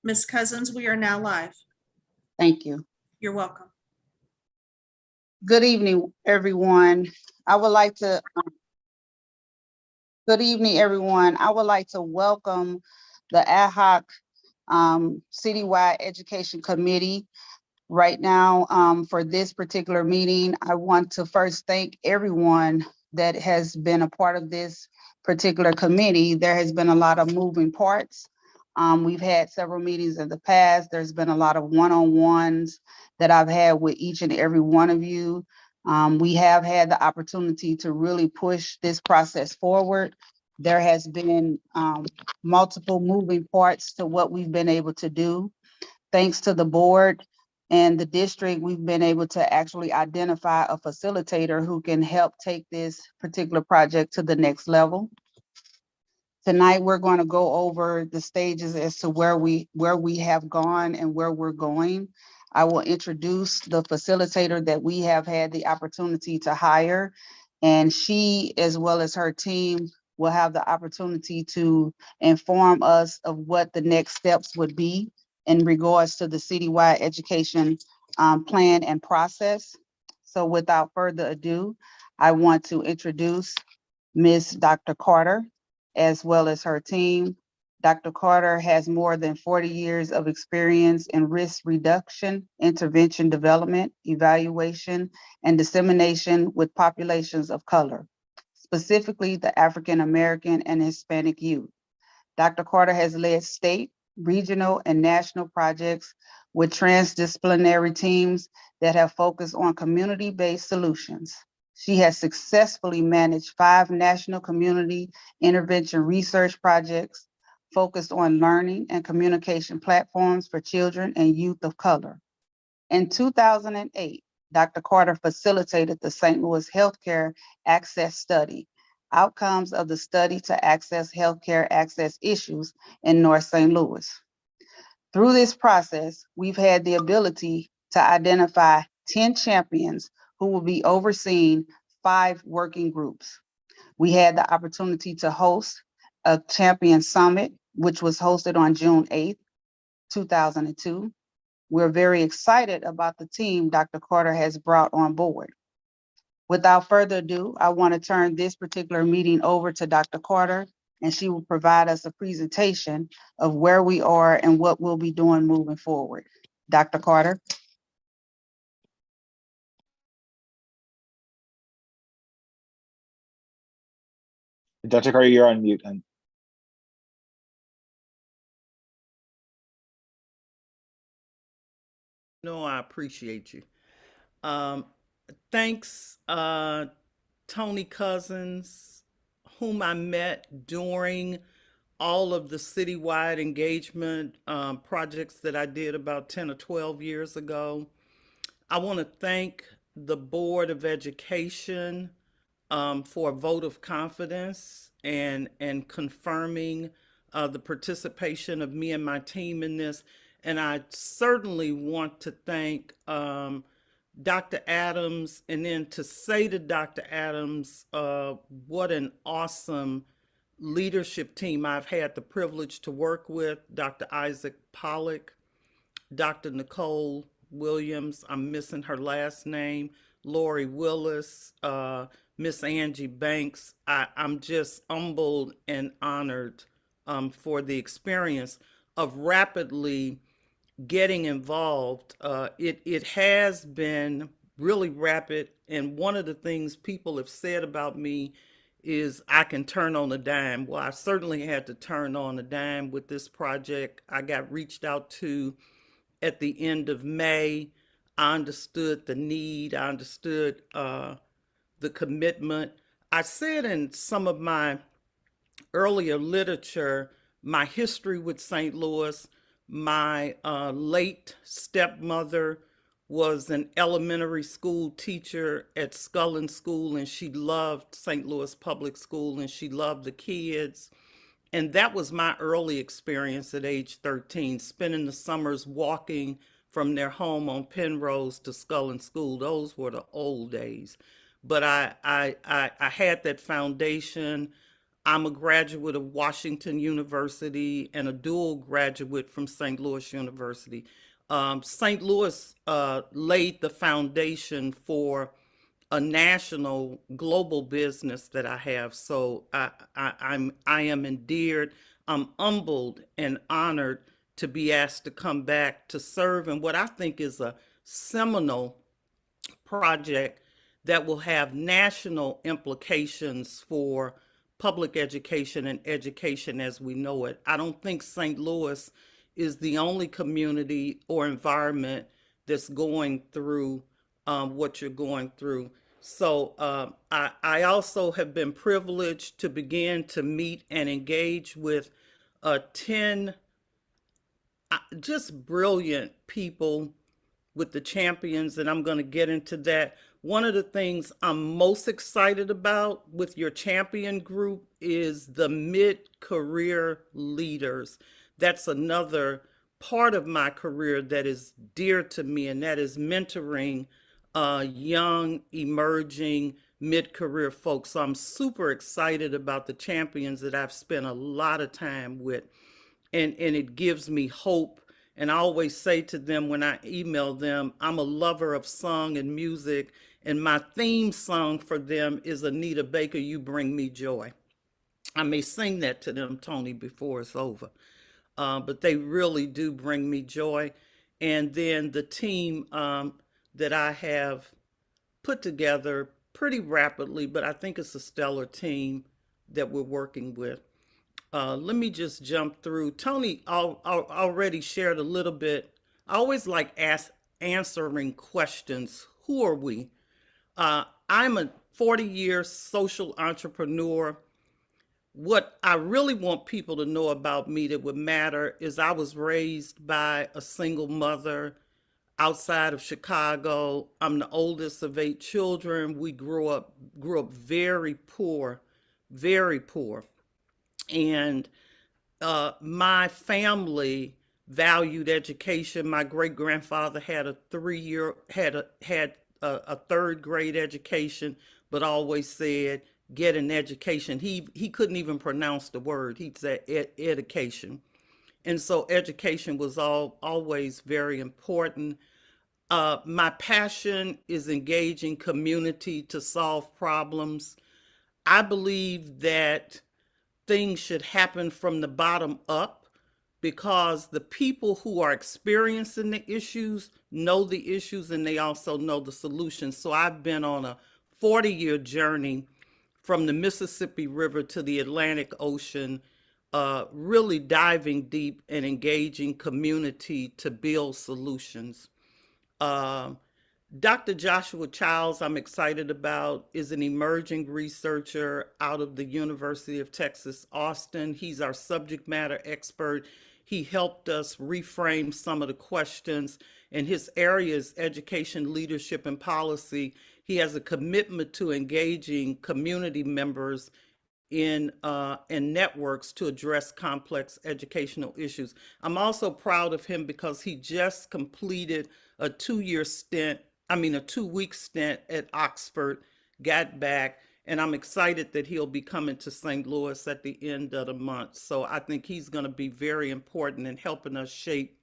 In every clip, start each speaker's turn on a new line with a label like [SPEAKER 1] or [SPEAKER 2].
[SPEAKER 1] Ms. Cousins, we are now live.
[SPEAKER 2] Thank you.
[SPEAKER 1] You're welcome.
[SPEAKER 2] Good evening, everyone. I would like to, good evening, everyone. I would like to welcome the ad hoc citywide education committee. Right now, for this particular meeting, I want to first thank everyone that has been a part of this particular committee. There has been a lot of moving parts. We've had several meetings in the past. There's been a lot of one-on-ones that I've had with each and every one of you. We have had the opportunity to really push this process forward. There has been multiple moving parts to what we've been able to do. Thanks to the board and the district, we've been able to actually identify a facilitator who can help take this particular project to the next level. Tonight, we're going to go over the stages as to where we have gone and where we're going. I will introduce the facilitator that we have had the opportunity to hire, and she, as well as her team, will have the opportunity to inform us of what the next steps would be in regards to the citywide education plan and process. So without further ado, I want to introduce Ms. Dr. Carter, as well as her team. Dr. Carter has more than 40 years of experience in risk reduction, intervention development, evaluation, and dissemination with populations of color, specifically the African American and Hispanic youth. Dr. Carter has led state, regional, and national projects with transdisciplinary teams that have focused on community-based solutions. She has successfully managed 5 national community intervention research projects focused on learning and communication platforms for children and youth of color. In 2008, Dr. Carter facilitated the St. Louis Healthcare Access Study, outcomes of the study to access healthcare access issues in North St. Louis. Through this process, we've had the ability to identify 10 champions who will be overseeing 5 working groups. We had the opportunity to host a champion summit, which was hosted on June 8th, 2002. We're very excited about the team Dr. Carter has brought on board. Without further ado, I want to turn this particular meeting over to Dr. Carter, and she will provide us a presentation of where we are and what we'll be doing moving forward. Dr. Carter.
[SPEAKER 3] Dr. Carter, you're on mute.
[SPEAKER 4] No, I appreciate you. Thanks, Tony Cousins, whom I met during all of the citywide engagement projects that I did about 10 or 12 years ago. I want to thank the Board of Education for a vote of confidence and confirming the participation of me and my team in this. And I certainly want to thank Dr. Adams, and then to say to Dr. Adams, what an awesome leadership team I've had the privilege to work with. Dr. Isaac Pollock, Dr. Nicole Williams, I'm missing her last name, Lori Willis, Miss Angie Banks. I'm just humbled and honored for the experience of rapidly getting involved. It has been really rapid, and one of the things people have said about me is I can turn on a dime. Well, I certainly had to turn on a dime with this project. I got reached out to at the end of May. I understood the need. I understood the commitment. I said in some of my earlier literature, my history with St. Louis. My late stepmother was an elementary school teacher at Scullin School, and she loved St. Louis Public School, and she loved the kids. And that was my early experience at age 13, spending the summers walking from their home on Penrose to Scullin School. Those were the old days. But I had that foundation I'm a graduate of Washington University and a dual graduate from St. Louis University. St. Louis laid the foundation for a national global business that I have. So I am endeared, I'm humbled and honored to be asked to come back to serve in what I think is a seminal project that will have national implications for public education and education as we know it. I don't think St. Louis is the only community or environment that's going through what you're going through. So I also have been privileged to begin to meet and engage with 10 just brilliant people with the champions, and I'm going to get into that. One of the things I'm most excited about with your champion group is the mid-career leaders. That's another part of my career that is dear to me, and that is mentoring young, emerging, mid-career folks. So I'm super excited about the champions that I've spent a lot of time with, and it gives me hope. And I always say to them when I email them, I'm a lover of song and music, and my theme song for them is Anita Baker, You Bring Me Joy. I may sing that to them, Tony, before it's over, but they really do bring me joy. And then the team that I have put together pretty rapidly, but I think it's a stellar team that we're working with. Let me just jump through. Tony already shared a little bit. I always like answering questions. Who are we? I'm a 40-year social entrepreneur. What I really want people to know about me that would matter is I was raised by a single mother outside of Chicago. I'm the oldest of 8 children. We grew up very poor, very poor. And my family valued education. My great grandfather had a 3-year had a 3rd grade education, but always said, "Get an education." He couldn't even pronounce the word. He'd say education, and so education was always very important. My passion is engaging community to solve problems. I believe that things should happen from the bottom up because the people who are experiencing the issues know the issues and they also know the solutions. So I've been on a 40-year journey from the Mississippi River to the Atlantic Ocean, really diving deep and engaging community to build solutions. Dr. Joshua Childs, I'm excited about, is an emerging researcher out of the University of Texas, Austin. He's our subject matter expert. He helped us reframe some of the questions, and his area is education, leadership, and policy. He has a commitment to engaging community members in networks to address complex educational issues. I'm also proud of him because he just completed a 2-week stint at Oxford, got back, and I'm excited that he'll be coming to St. Louis at the end of the month. So I think he's going to be very important in helping us shape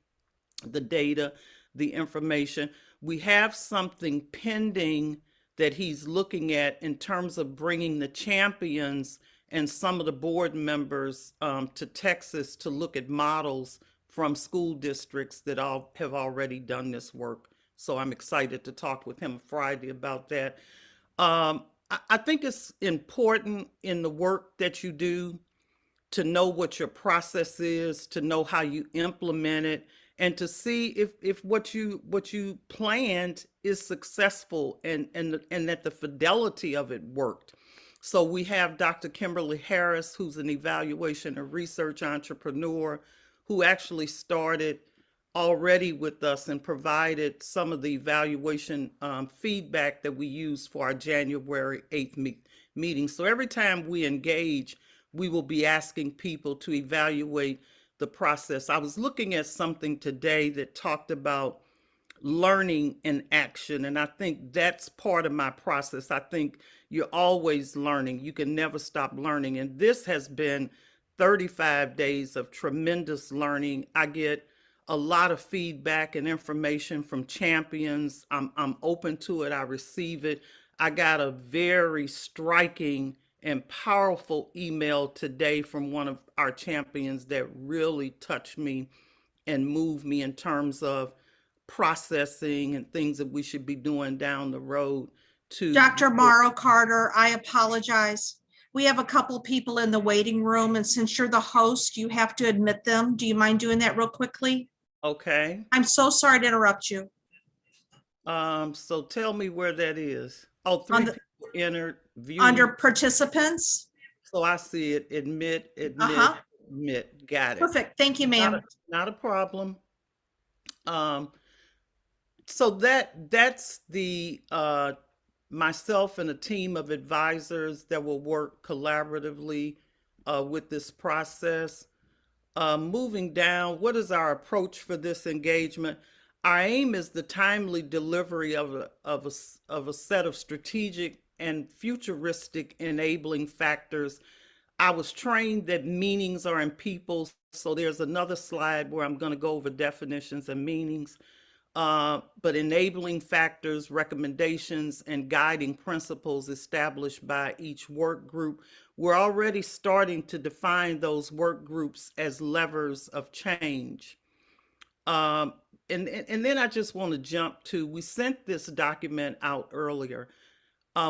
[SPEAKER 4] the data, the information. We have something pending that he's looking at in terms of bringing the champions and some of the board members to Texas to look at models from school districts that have already done this work. So I'm excited to talk with him Friday about that. I think it's important in the work that you do to know what your process is, to know how you implement it, and to see if what you planned is successful and that the fidelity of it worked. So we have Dr. Kimberly Harris, who's an evaluation and research entrepreneur, who actually started already with us and provided some of the evaluation feedback that we use for our January 8th meeting. So every time we engage, we will be asking people to evaluate the process. I was looking at something today that talked about learning in action. And I think that's part of my process. I think you're always learning. You can never stop learning. And this has been 35 days of tremendous learning. I get a lot of feedback and information from champions. I'm open to it. I receive it. I got a very striking and powerful email today from one of our champions that really touched me and moved me in terms of processing and things that we should be doing down the road to
[SPEAKER 1] Dr. Morrow Carter, I apologize. We have a couple people in the waiting room, and since you're the host, you have to admit them. Do you mind doing that real quickly?
[SPEAKER 4] Okay.
[SPEAKER 1] I'm so sorry to interrupt you.
[SPEAKER 4] So tell me where that is. Oh,
[SPEAKER 1] On
[SPEAKER 4] three
[SPEAKER 1] the-
[SPEAKER 4] people entered view.
[SPEAKER 1] Under participants?
[SPEAKER 4] So I see it. Admit,
[SPEAKER 1] Uh-huh.
[SPEAKER 4] admit. Got it.
[SPEAKER 1] Perfect. Thank you,
[SPEAKER 4] Not
[SPEAKER 1] ma'am.
[SPEAKER 4] not a problem. So that's the myself and a team of advisors that will work collaboratively with this process. Moving down, what is our approach for this engagement? Our aim is the timely delivery of a set of strategic and futuristic enabling factors. I was trained that meanings are in people, so there's another slide where I'm going to go over definitions and meanings. But enabling factors, recommendations, and guiding principles established by each work group. We're already starting to define those work groups as levers of change. And then I just want to jump to, we sent this document out earlier.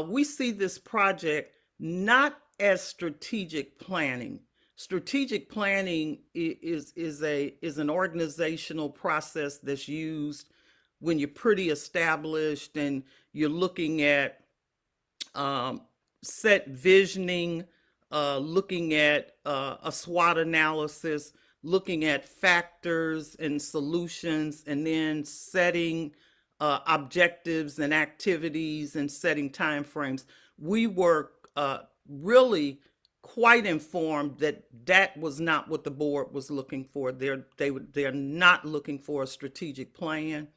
[SPEAKER 4] We see this project not as strategic planning. Strategic planning is an organizational process that's used when you're pretty established and you're looking at set visioning, looking at a SWOT analysis, looking at factors and solutions, and then setting objectives and activities and setting timeframes. We were really quite informed that that was not what the board was looking for. They're not looking for a strategic plan.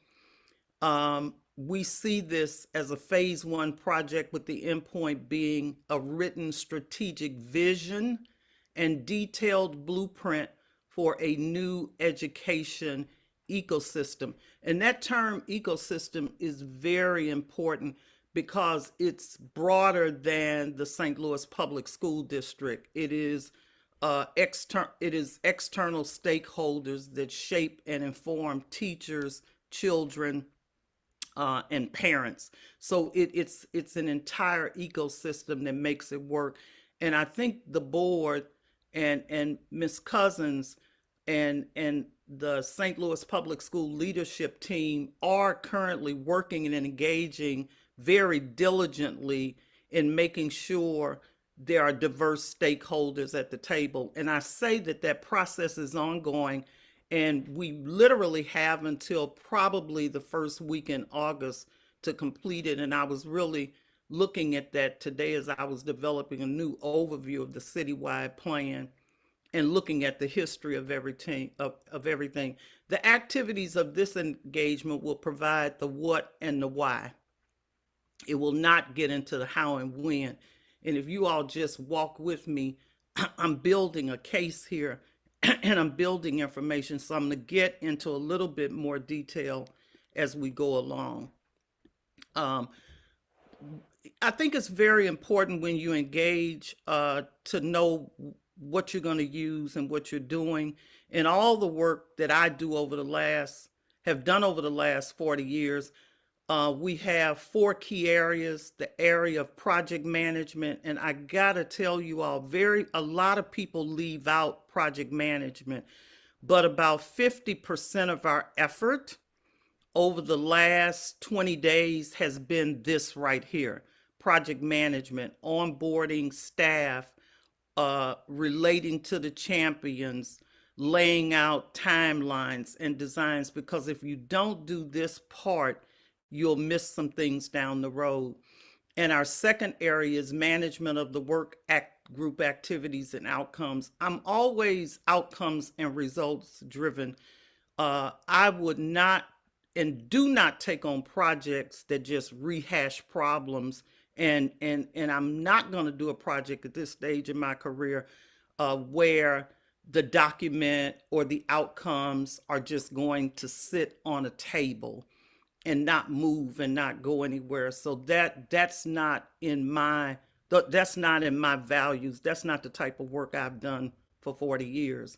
[SPEAKER 4] We see this as a phase 1 project with the endpoint being a written strategic vision and detailed blueprint for a new education ecosystem. And that term ecosystem is very important because it's broader than the St. Louis Public School District. It is external stakeholders that shape and inform teachers, children, and parents. So it's an entire ecosystem that makes it work. And I think the board and Ms. Cousins and the St. Louis Public School leadership team are currently working and engaging very diligently in making sure there are diverse stakeholders at the table. And I say that process is ongoing, and we literally have until probably the first week in August to complete it. And I was really looking at that today as I was developing a new overview of the citywide plan and looking at the history of everything. The activities of this engagement will provide the what and the why. It will not get into the how and when. And if you all just walk with me, I'm building a case here and I'm building information. So I'm going to get into a little bit more detail as we go along. I think it's very important when you engage to know what you're going to use and what you're doing. And all the work that I do have done over the last 40 years, we have 4 key areas: the area of project management. And I gotta tell you all, a lot of people leave out project management, but about 50% of our effort over the last 20 days has been this right here: project management, onboarding staff, relating to the champions, laying out timelines and designs, because if you don't do this part, you'll miss some things down the road. And our second area is management of the group activities and outcomes. I'm always outcomes and results driven. I would not and do not take on projects that just rehash problems. And I'm not going to do a project at this stage in my career where the document or the outcomes are just going to sit on a table and not move and not go anywhere. So that's not in my values. That's not the type of work I've done for 40 years.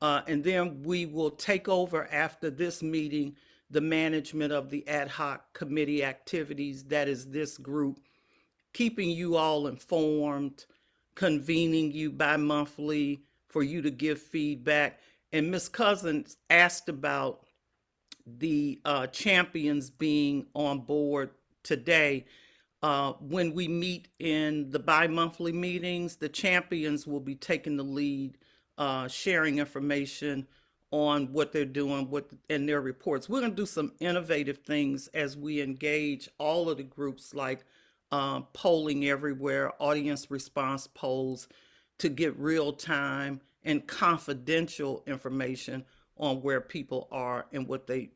[SPEAKER 4] And then we will take over after this meeting the management of the ad hoc committee activities. That is this group, keeping you all informed, convening you bi-monthly for you to give feedback. And Ms. Cousins asked about the champions being on board today. When we meet in the bi-monthly meetings, the champions will be taking the lead, sharing information on what they're doing and their reports. We're going to do some innovative things as we engage all of the groups, like polling everywhere, audience response polls, to get real time and confidential information on where people are and what they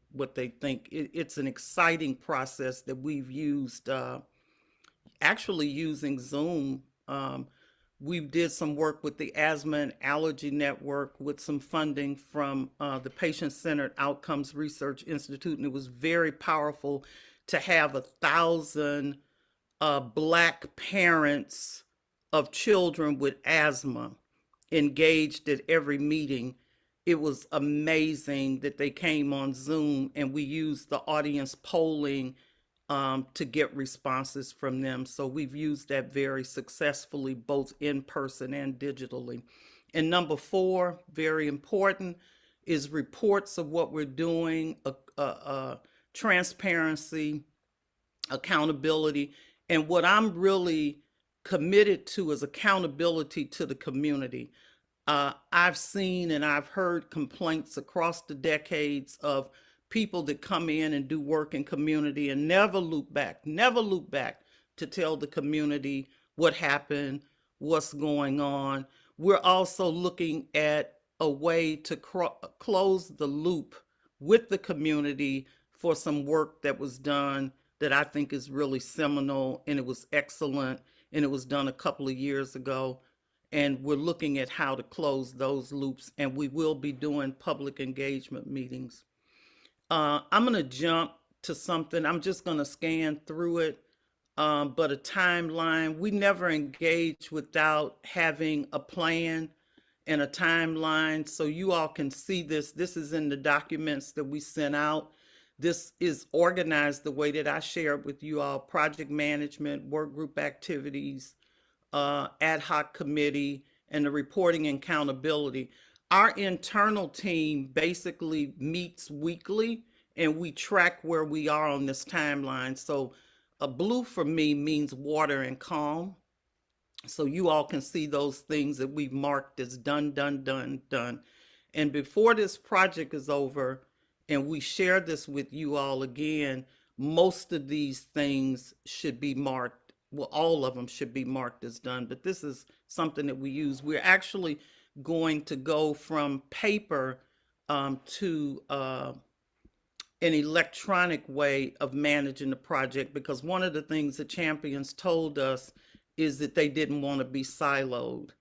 [SPEAKER 4] think. It's an exciting process that we've used, actually using Zoom. We did some work with the Asthma and Allergy Network with some funding from the Patient-Centered Outcomes Research Institute, and it was very powerful to have 1,000 Black parents of children with asthma engaged at every meeting. It was amazing that they came on Zoom, and we used the audience polling to get responses from them. So we've used that very successfully, both in person and digitally. And number 4, very important, is reports of what we're doing, transparency, accountability. And what I'm really committed to is accountability to the community. I've seen and I've heard complaints across the decades of people that come in and do work in community and never look back to tell the community what happened, what's going on. We're also looking at a way to close the loop with the community for some work that was done that I think is really seminal, and it was excellent, and it was done a couple of years ago. And we're looking at how to close those loops, and we will be doing public engagement meetings. I'm going to jump to something. I'm just going to scan through it, but a timeline. We never engage without having a plan and a timeline, so you all can see this. This is in the documents that we sent out. This is organized the way that I shared with you all: project management, work group activities, ad hoc committee, and the reporting and accountability. Our internal team basically meets weekly, and we track where we are on this timeline. So a blue for me means water and calm. So you all can see those things that we've marked as done, done, done, done. And before this project is over, and we share this with you all again, most of these things should be marked. Well, all of them should be marked as done, but this is something that we use. We're actually going to go from paper to an electronic way of managing the project, because one of the things the champions told us is that they didn't want to be siloed,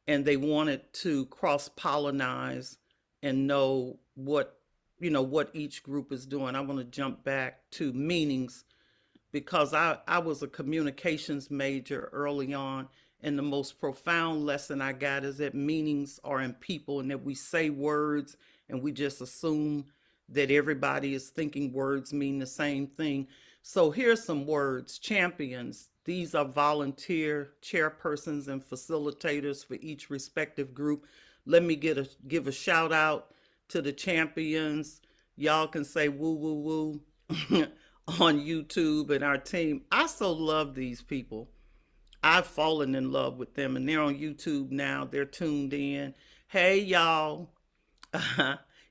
[SPEAKER 4] and they wanted to cross-pollinize and know what each group is doing. I want to jump back to meetings, because I was a communications major early on, and the most profound lesson I got is that meanings are in people, and that we say words and we just assume that everybody is thinking words mean the same thing. So here's some words: champions. These are volunteer chairpersons and facilitators for each respective group. Let me give a shout out to the champions. Y'all can say woo, woo, woo on YouTube, and our team. I so love these people. I've fallen in love with them, and they're on YouTube now. They're tuned in. Hey, y'all,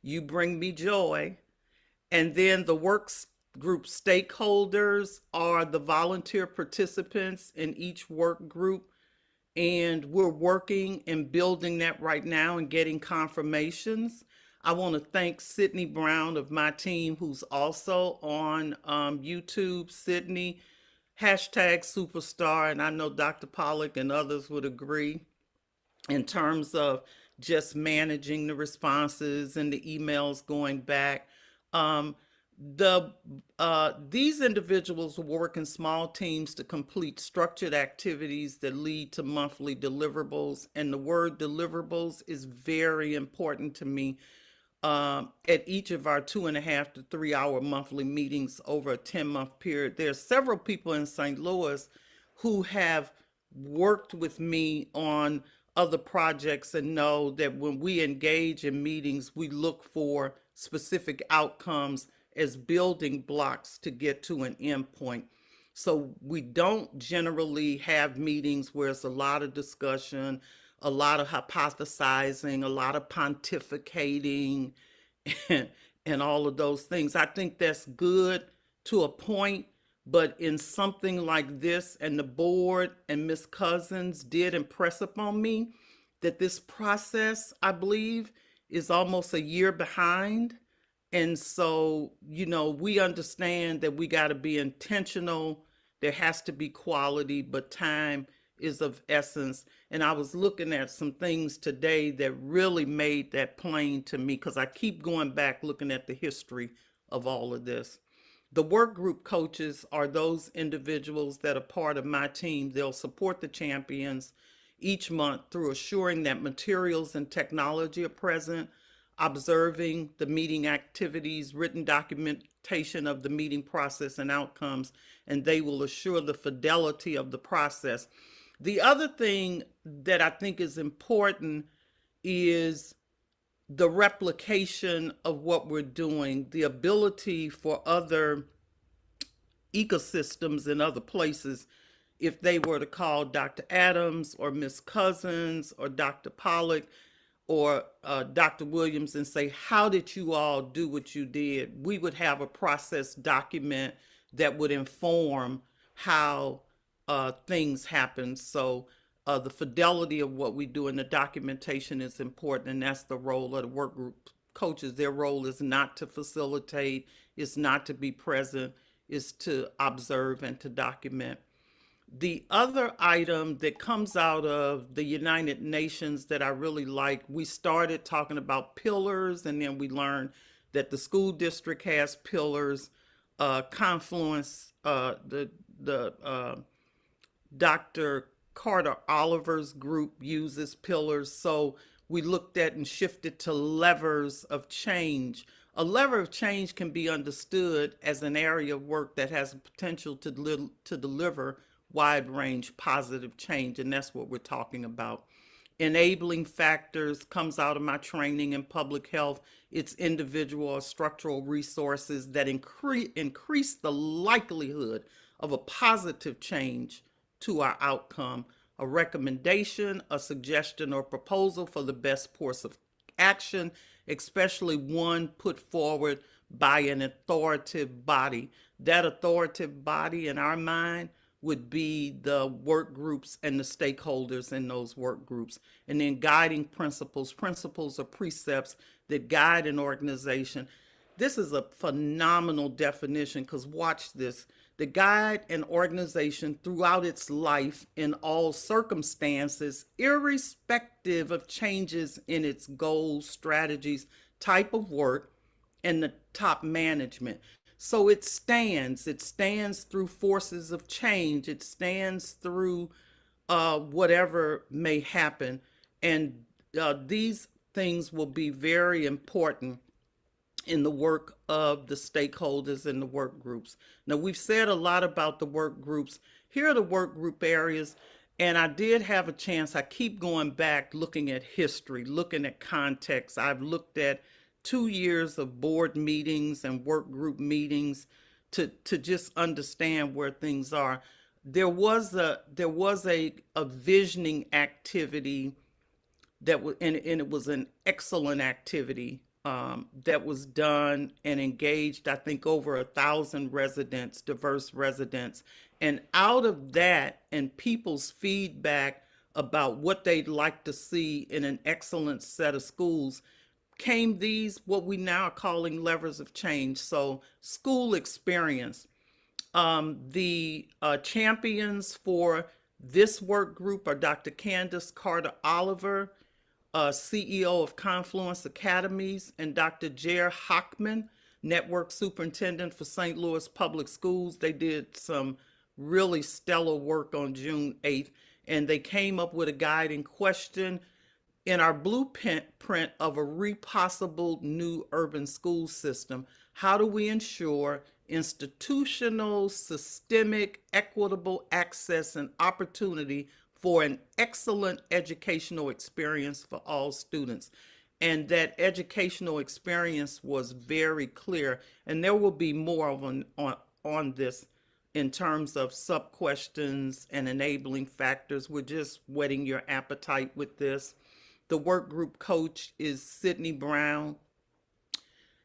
[SPEAKER 4] you bring me joy. And then the work group stakeholders are the volunteer participants in each work group. And we're working and building that right now and getting confirmations. I want to thank Sydney Brown of my team, who's also on YouTube. Sydney, hashtag superstar, and I know Dr. Pollock and others would agree in terms of just managing the responses and the emails going back. Um, these individuals will work in small teams to complete structured activities that lead to monthly deliverables, and the word deliverables is very important to me. At each of our 2.5 to 3 hour monthly meetings over a 10-month period, there are several people in St. Louis who have worked with me on other projects and know that when we engage in meetings, we look for specific outcomes as building blocks to get to an endpoint. So we don't generally have meetings where it's a lot of discussion, a lot of hypothesizing, a lot of pontificating, and, and all of those things. I think that's good to a point, but in something like this, and the board and Ms. Cousins did impress upon me that this process, I believe, is almost a year behind. And so, we understand that we got to be intentional. There has to be quality, but time is of essence. And I was looking at some things today that really made that plain to me, because I keep going back looking at the history of all of this. The work group coaches are those individuals that are part of my team. They'll support the champions each month through assuring that materials and technology are present, observing the meeting activities, written documentation of the meeting process and outcomes, and they will assure the fidelity of the process. The other thing that I think is important is the replication of what we're doing, the ability for other ecosystems in other places, if they were to call Dr. Adams or Ms. Cousins or Dr. Pollock or Dr. Williams and say, how did you all do what you did? We would have a process document that would inform how things happen. So the fidelity of what we do in the documentation is important, and that's the role of the work group coaches. Their role is not to facilitate, is not to be present, is to observe and to document. The other item that comes out of the United Nations that I really like, we started talking about pillars, and then we learned that the school district has pillars. Confluence, the Dr. Carter Oliver's group uses pillars. So we looked at and shifted to levers of change. A lever of change can be understood as an area of work that has the potential to deliver wide range positive change, and that's what we're talking about. Enabling factors comes out of my training in public health. It's individual or structural resources that increase the likelihood of a positive change to our outcome. A recommendation, a suggestion, or proposal for the best course of action, especially one put forward by an authoritative body. That authoritative body in our mind would be the work groups and the stakeholders in those work groups. And then guiding principles. Principles are precepts that guide an organization. This is a phenomenal definition, because watch this. To guide an organization throughout its life in all circumstances, irrespective of changes in its goals, strategies, type of work, and the top management. So it stands through forces of change. It stands through whatever may happen. And these things will be very important in the work of the stakeholders and the work groups. Now, we've said a lot about the work groups. Here are the work group areas. And I did have a chance, I keep going back, looking at history, looking at context. I've looked at 2 years of board meetings and work group meetings to just understand where things are. There was a visioning activity that was, and it was an excellent activity that was done and engaged, I think, over 1,000 residents, diverse residents. And out of that and people's feedback about what they'd like to see in an excellent set of schools came these, what we now are calling levers of change. So school experience. The champions for this work group are Dr. Candace Carter Oliver, CEO of Confluence Academies, and Dr. Jer Hockman, Network Superintendent for St. Louis Public Schools. They did some really stellar work on June 8th, and they came up with a guiding question in our blueprint of a repossible new urban school system. How do we ensure institutional, systemic, equitable access and opportunity for an excellent educational experience for all students? And that educational experience was very clear. And there will be more on this in terms of sub-questions and enabling factors. We're just whetting your appetite with this. The work group coach is Sydney Brown.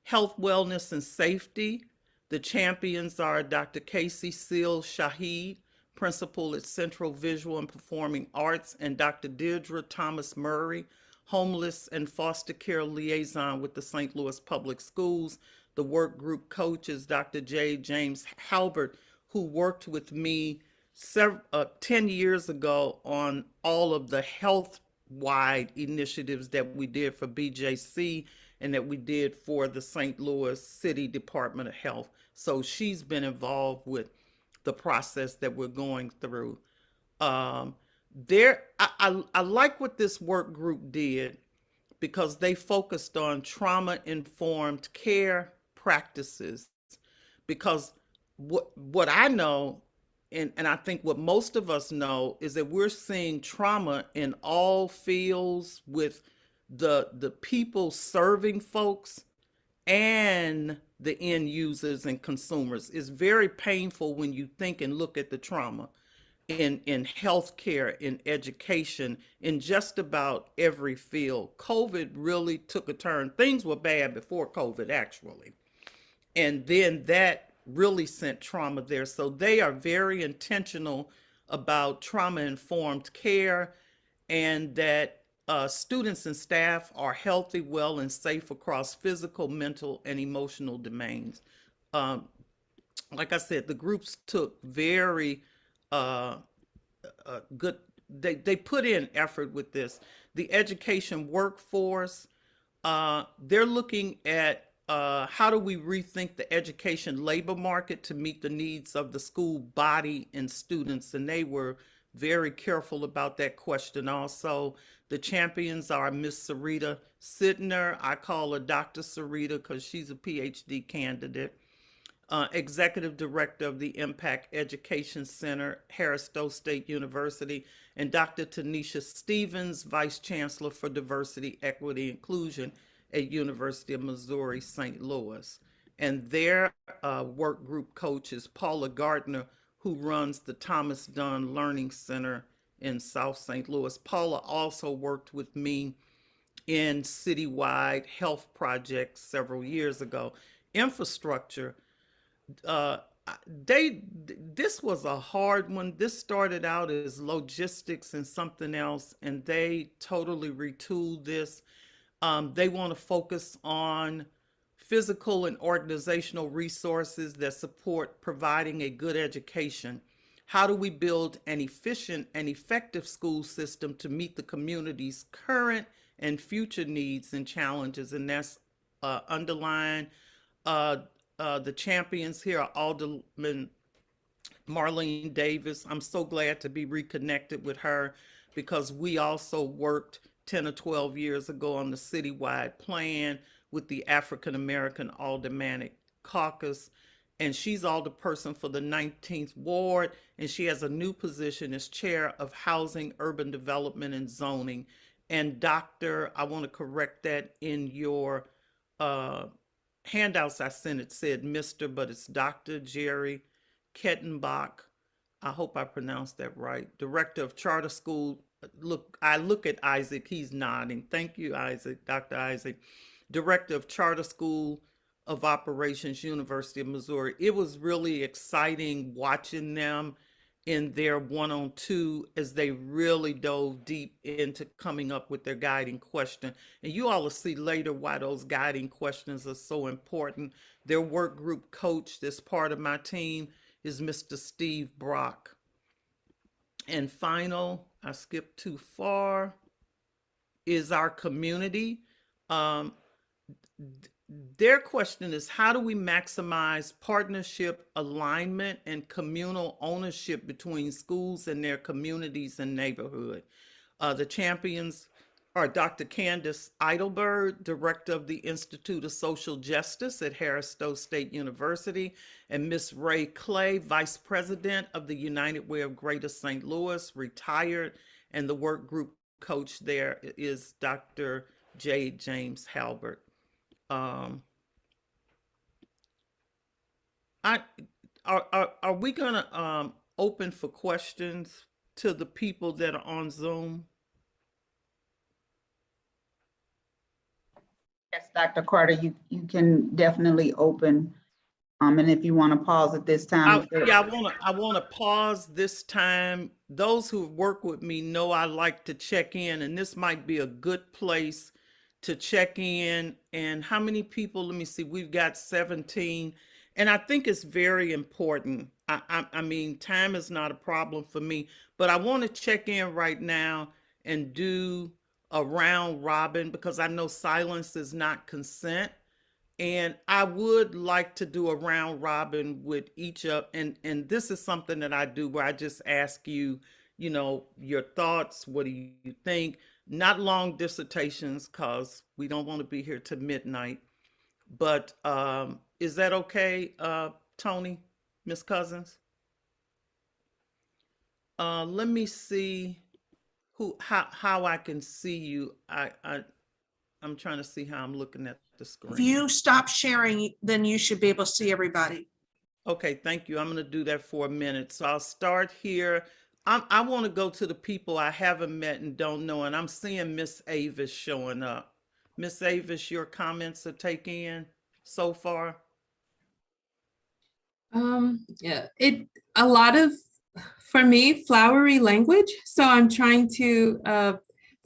[SPEAKER 4] Health, wellness, and safety. The champions are Dr. Casey Seal Shahid, principal at Central Visual and Performing Arts, and Dr. Deirdre Thomas Murray, homeless and foster care liaison with the St. Louis Public Schools. The work group coach is Dr. J. James Halbert, who worked with me 10 years ago on all of the health-wide initiatives that we did for BJC and that we did for the St. Louis City Department of Health. So she's been involved with the process that we're going through. I like what this work group did because they focused on trauma-informed care practices. Because what I know, and I think what most of us know, is that we're seeing trauma in all fields with the people serving folks and the end users and consumers. It's very painful when you think and look at the trauma in healthcare, in education, in just about every field. COVID really took a turn. Things were bad before COVID, actually. And then that really sent trauma there. So they are very intentional about trauma-informed care, and that students and staff are healthy, well, and safe across physical, mental, and emotional domains. Like I said, the groups took very good, they put in effort with this. The education workforce, they're looking at how do we rethink the education labor market to meet the needs of the school body and students, and they were very careful about that question also. The champions are Miss Sarita Sidner. I call her Dr. Sarita because she's a PhD candidate. Executive Director of the Impact Education Center, Harris Stowe State University, and Dr. Tanisha Stevens, Vice Chancellor for Diversity, Equity, Inclusion at University of Missouri, St. Louis. And their work group coach is Paula Gardner, who runs the Thomas Dunn Learning Center in South St. Louis. Paula also worked with me in citywide health projects several years ago. Infrastructure, this was a hard one. This started out as logistics and something else, and they totally retooled this. They want to focus on physical and organizational resources that support providing a good education. How do we build an efficient and effective school system to meet the community's current and future needs and challenges? And that's underlined. The champions here are Alderman Marlene Davis. I'm so glad to be reconnected with her because we also worked 10 or 12 years ago on the citywide plan with the African American Aldermanic Caucus. And she's alderperson for the 19th Ward, and she has a new position as chair of Housing, Urban Development, and Zoning. And Dr., I want to correct that in your handouts I sent, it said Mr., but it's Dr. Jerry Kettenbach. I hope I pronounced that right. Director of Charter School. Look, I look at Isaac, he's nodding. Thank you, Isaac, Dr. Isaac. Director of Charter School of Operations, University of Missouri. It was really exciting watching them in their 1-on-2 as they really dove deep into coming up with their guiding question. And you all will see later why those guiding questions are so important. Their work group coach, that's part of my team, is Mr. Steve Brock. And final, I skipped too far, is our community. Their question is, how do we maximize partnership, alignment, and communal ownership between schools and their communities and neighborhood? The champions are Dr. Candace Eidelberg, Director of the Institute of Social Justice at Harris Stowe State University, and Ms. Ray Clay, Vice President of the United Way of Greater St. Louis, retired, and the work group coach there is Dr. J. James Halbert. Are we gonna open for questions to the people that are on Zoom?
[SPEAKER 2] Yes, Dr. Carter, you can definitely open. And if you want to pause at this time.
[SPEAKER 4] Yeah, I wanna pause this time. Those who work with me know I like to check in, and this might be a good place to check in. And how many people? Let me see. We've got 17, and I think it's very important. I mean, time is not a problem for me, but I want to check in right now and do a round robin because I know silence is not consent. And I would like to do a round robin with each of, and this is something that I do where I just ask you, your thoughts. What do you think? Not long dissertations because we don't want to be here till midnight. But is that okay, Tony, Miss Cousins? Let me see how I can see you. I'm trying to see how I'm looking at the screen.
[SPEAKER 1] If you stop sharing, then you should be able to see everybody.
[SPEAKER 4] Okay, thank you. I'm going to do that for a minute. So I'll start here. I want to go to the people I haven't met and don't know, and I'm seeing Miss Avis showing up. Miss Avis, your comments to take in so far?
[SPEAKER 5] Yeah, a lot of, for me, flowery language. So I'm trying to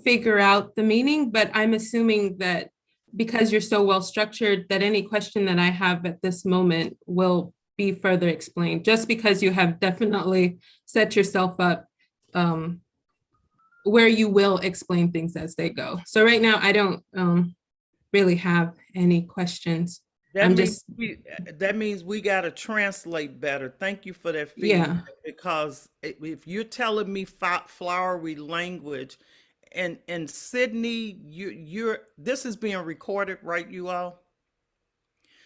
[SPEAKER 5] figure out the meaning, but I'm assuming that because you're so well structured, that any question that I have at this moment will be further explained, just because you have definitely set yourself up where you will explain things as they go. So right now I don't really have any questions.
[SPEAKER 4] That means we got to translate better. Thank you for that feedback.
[SPEAKER 5] Yeah.
[SPEAKER 4] Because if you're telling me flowery language, and Sydney, this is being recorded, right, you all?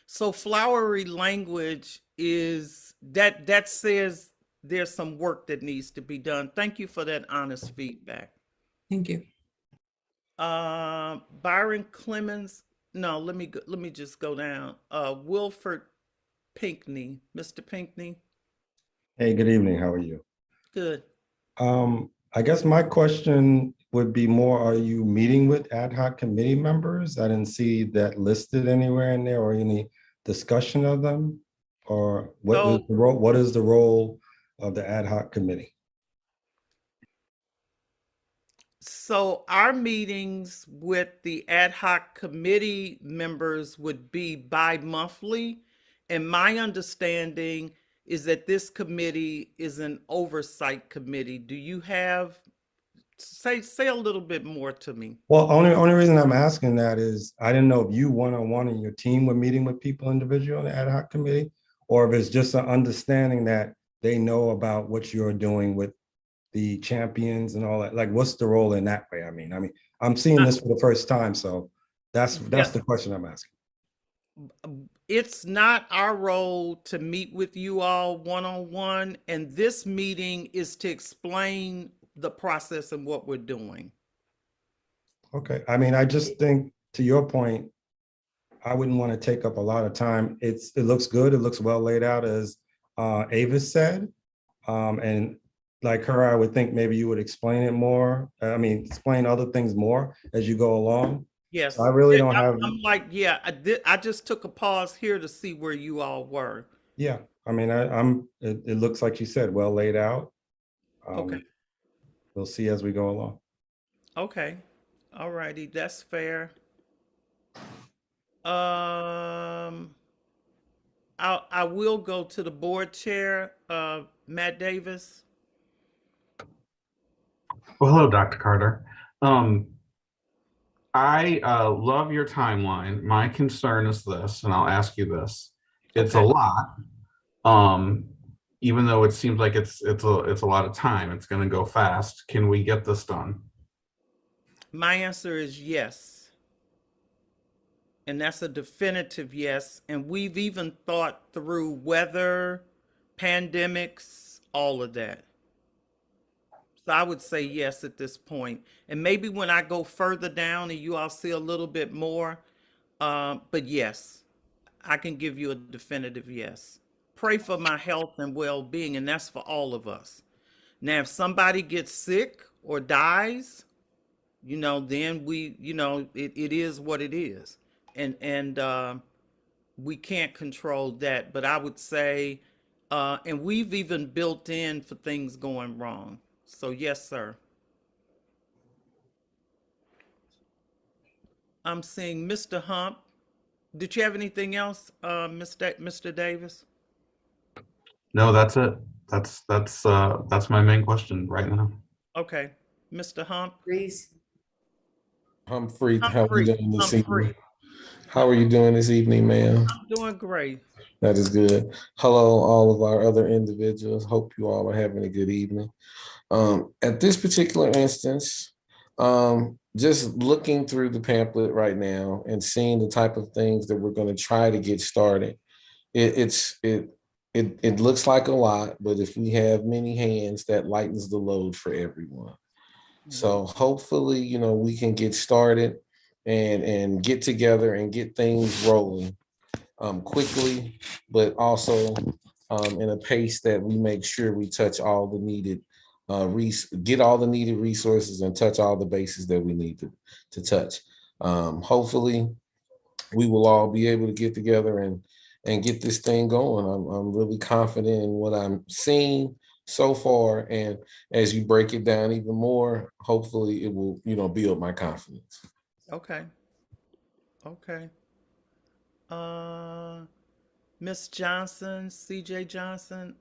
[SPEAKER 4] So flowery language is that says there's some work that needs to be done. Thank you for that honest feedback.
[SPEAKER 5] Thank you.
[SPEAKER 4] Byron Clemens. No, let me just go down. Wilford Pinckney, Mr. Pinckney.
[SPEAKER 6] Hey, good evening. How are you?
[SPEAKER 4] Good.
[SPEAKER 6] I guess my question would be more, are you meeting with ad hoc committee members? I didn't see that listed anywhere in there or any discussion of them. Or what is the role of the ad hoc committee?
[SPEAKER 4] So our meetings with the ad hoc committee members would be bi-monthly. And my understanding is that this committee is an oversight committee. Do you have, say a little bit more to me.
[SPEAKER 6] Well, only reason I'm asking that is I didn't know if you one-on-one and your team were meeting with people individually on the ad hoc committee, or if it's just an understanding that they know about what you're doing with the champions and all that. Like, what's the role in that way? I mean, I'm seeing this for the first time, so that's the question I'm asking.
[SPEAKER 4] It's not our role to meet with you all one-on-one, and this meeting is to explain the process and what we're doing.
[SPEAKER 6] Okay, I mean, I just think, to your point, I wouldn't want to take up a lot of time. It looks good, it looks well laid out, as Avis said. And like her, I would think maybe you would explain it more. Explain other things more as you go along.
[SPEAKER 4] Yes.
[SPEAKER 6] I really don't have.
[SPEAKER 4] I'm like, yeah, I just took a pause here to see where you all were.
[SPEAKER 6] Yeah, I mean, it looks like you said, well laid out.
[SPEAKER 4] Okay.
[SPEAKER 6] We'll see as we go along.
[SPEAKER 4] Okay. All righty. That's fair. Um, I will go to the board chair, Matt Davis.
[SPEAKER 7] Well, hello, Dr. Carter. Um, I love your timeline. My concern is this, and I'll ask you this. It's a
[SPEAKER 4] Okay.
[SPEAKER 7] lot. Even though it seems like it's a lot of time, it's going to go fast. Can we get this done?
[SPEAKER 4] My answer is yes. And that's a definitive yes. And we've even thought through weather, pandemics, all of that. So I would say yes at this point. And maybe when I go further down and you all see a little bit more, but yes, I can give you a definitive yes. Pray for my health and well-being, and that's for all of us. Now, if somebody gets sick or dies, then it is what it is. And we can't control that. But I would say, and we've even built in for things going wrong. So yes, sir. I'm seeing Mr. Hump. Did you have anything else, Mr. Davis?
[SPEAKER 7] No, that's it. That's my main question right now.
[SPEAKER 4] Okay, Mr. Hump.
[SPEAKER 8] Humphrey, how are you doing this
[SPEAKER 4] Humphrey.
[SPEAKER 8] evening? How are you doing this evening, ma'am?
[SPEAKER 4] I'm doing great.
[SPEAKER 8] That is good. Hello, all of our other individuals. Hope you all are having a good evening. At this particular instance, just looking through the pamphlet right now and seeing the type of things that we're going to try to get started, it looks like a lot, but if we have many hands, that lightens the load for everyone. So hopefully, we can get started and get together and get things rolling quickly, but also in a pace that we make sure we touch all the needed, get all the needed resources and touch all the bases that we need to touch. Hopefully, we will all be able to get together and get this thing going. I'm really confident in what I'm seeing so far, and as you break it down even more, hopefully it will, build my confidence.
[SPEAKER 4] Okay. Miss Johnson, CJ Johnson.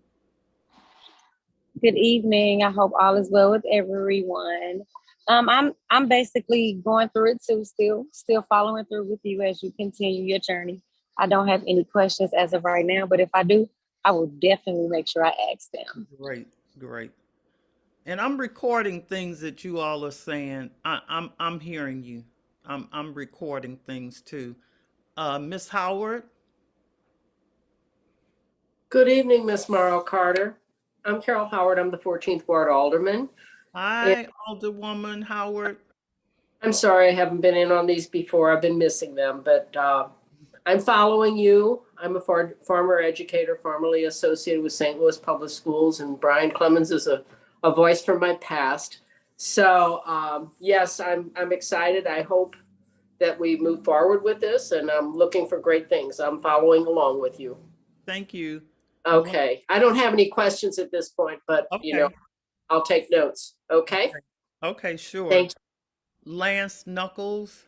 [SPEAKER 9] Good evening. I hope all is well with everyone. I'm basically going through it too, still following through with you as you continue your journey. I don't have any questions as of right now, but if I do, I will definitely make sure I ask them.
[SPEAKER 4] Great. And I'm recording things that you all are saying. I'm hearing you. I'm recording things too. Miss Howard.
[SPEAKER 10] Good evening, Miss Morrow Carter. I'm Carol Howard. I'm the 14th Ward Alderman.
[SPEAKER 4] Hi, Alderwoman Howard.
[SPEAKER 10] I'm sorry I haven't been in on these before. I've been missing them, but I'm following you. I'm a former educator, formerly associated with St. Louis Public Schools, and Brian Clemens is a voice from my past. So yes, I'm excited. I hope that we move forward with this, and I'm looking for great things. I'm following along with you.
[SPEAKER 4] Thank you.
[SPEAKER 10] Okay. I don't have any questions at this point, but
[SPEAKER 4] Okay.
[SPEAKER 10] I'll take notes. Okay.
[SPEAKER 4] Okay, sure.
[SPEAKER 10] Thank you.
[SPEAKER 4] Lance Knuckles.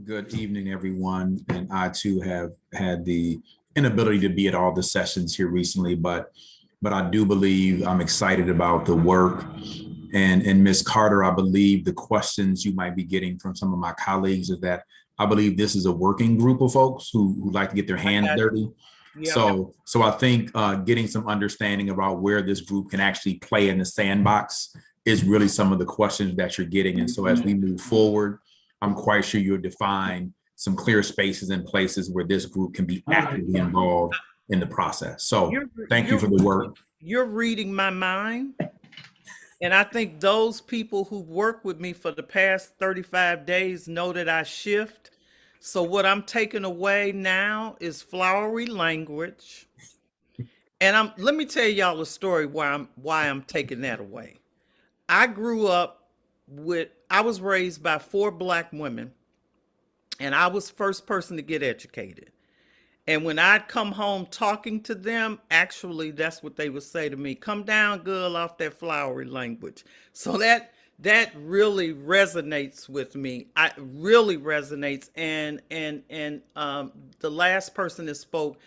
[SPEAKER 11] Good evening, everyone. And I too have had the inability to be at all the sessions here recently, but I do believe I'm excited about the work. And Ms. Carter, I believe the questions you might be getting from some of my colleagues is that I believe this is a working group of folks who like to get their hands dirty.
[SPEAKER 4] Yeah.
[SPEAKER 11] So I think getting some understanding about where this group can actually play in the sandbox is really some of the questions that you're getting. And so as we move forward, I'm quite sure you'll define some clear spaces and places where this group can be actively involved in the process. So thank you for the work.
[SPEAKER 4] You're reading my mind. And I think those people who work with me for the past 35 days know that I shift. So what I'm taking away now is flowery language. And let me tell y'all a story why I'm taking that away. I was raised by 4 Black women, and I was first person to get educated. And when I'd come home talking to them, actually, that's what they would say to me: "Come down, girl, off that flowery language." So that really resonates with me. I really resonates. And the last person that spoke,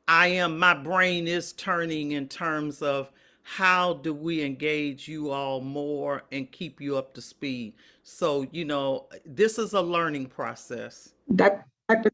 [SPEAKER 4] my brain is turning in terms of how do we engage you all more and keep you up to speed. So, this is a learning process.
[SPEAKER 2] Dr.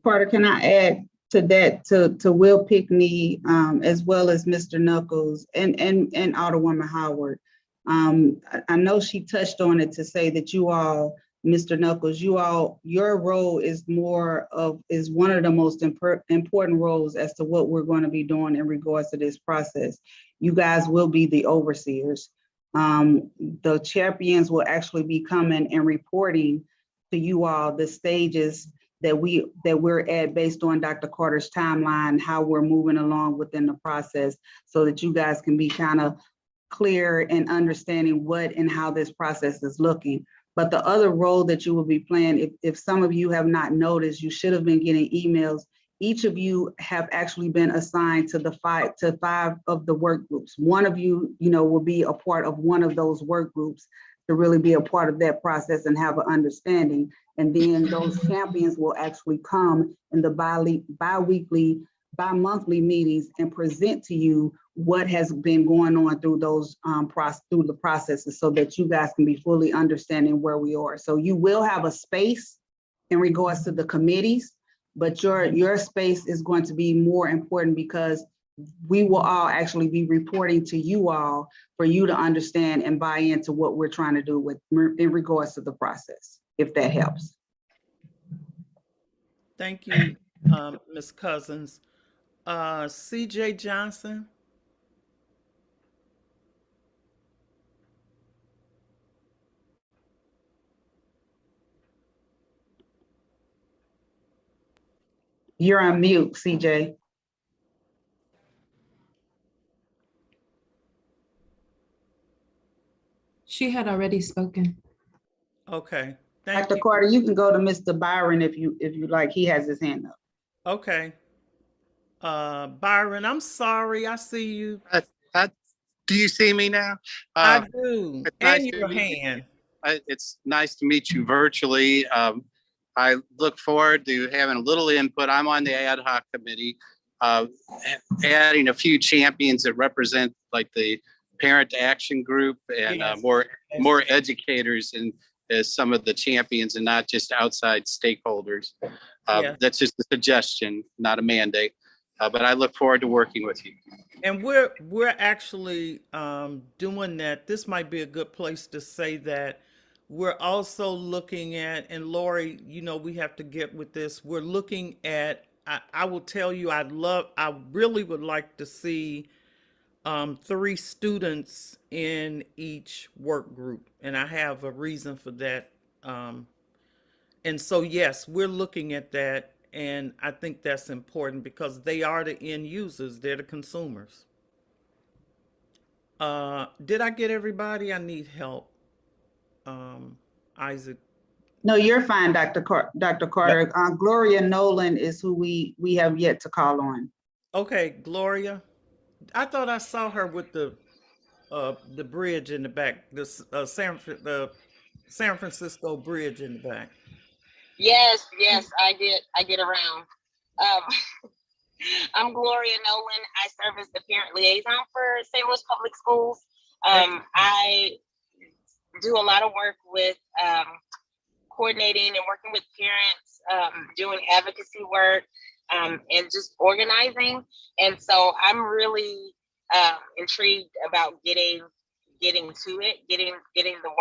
[SPEAKER 2] Carter, can I add to that, to Will Pickney, as well as Mr. Knuckles and Alderwoman Howard? I know she touched on it to say that you all, Mr. Knuckles, your role is one of the most important roles as to what we're going to be doing in regards to this process. You guys will be the overseers. The champions will actually be coming and reporting to you all the stages that we're at based on Dr. Carter's timeline, how we're moving along within the process, so that you guys can be kind of clear and understanding what and how this process is looking. But the other role that you will be playing, if some of you have not noticed, you should have been getting emails. Each of you have actually been assigned to five of the work groups. One of you, will be a part of one of those work groups to really be a part of that process and have an understanding. And then those champions will actually come in the bi-monthly meetings and present to you what has been going on through those through the processes, so that you guys can be fully understanding where we are. So you will have a space in regards to the committees, but your space is going to be more important, because we will all actually be reporting to you all for you to understand and buy into what we're trying to do in regards to the process, if that helps.
[SPEAKER 4] Thank you, Ms. Cousins. CJ Johnson.
[SPEAKER 2] You're on mute, CJ.
[SPEAKER 5] She had already spoken.
[SPEAKER 4] Okay, thank
[SPEAKER 2] Dr.
[SPEAKER 4] you.
[SPEAKER 2] Carter, you can go to Mr. Byron if you like. He has his hand up.
[SPEAKER 4] Okay. Byron, I'm sorry. I see you.
[SPEAKER 12] Do you see me now?
[SPEAKER 4] I do.
[SPEAKER 12] it's
[SPEAKER 4] And
[SPEAKER 12] nice to
[SPEAKER 4] your
[SPEAKER 12] meet you.
[SPEAKER 4] hand.
[SPEAKER 12] It's nice to meet you virtually. I look forward to having a little input. I'm on the ad hoc committee, adding a few champions that represent like the parent action group and
[SPEAKER 4] Yes.
[SPEAKER 12] more educators and as some of the champions, and not just outside stakeholders.
[SPEAKER 4] Yeah.
[SPEAKER 12] That's just a suggestion, not a mandate. But I look forward to working with you.
[SPEAKER 4] And we're actually doing that. This might be a good place to say that we're also looking at, and Lori, we have to get with this. We're looking at, I will tell you, I really would like to see 3 students in each work group. And I have a reason for that. And so, yes, we're looking at that. And I think that's important because they are the end users. They're the consumers. Did I get everybody? I need help. Isaac.
[SPEAKER 2] No, you're fine, Dr. Carter. Gloria Nolan is who we have yet to call on.
[SPEAKER 4] Okay, Gloria. I thought I saw her with the bridge in the back, the San Francisco bridge in the back.
[SPEAKER 13] Yes, I get around. I'm Gloria Nolan. I serve as the parent liaison for St. Louis Public Schools. I do a lot of work with coordinating and working with parents, doing advocacy work, and just organizing. And so I'm really intrigued about getting to it, getting the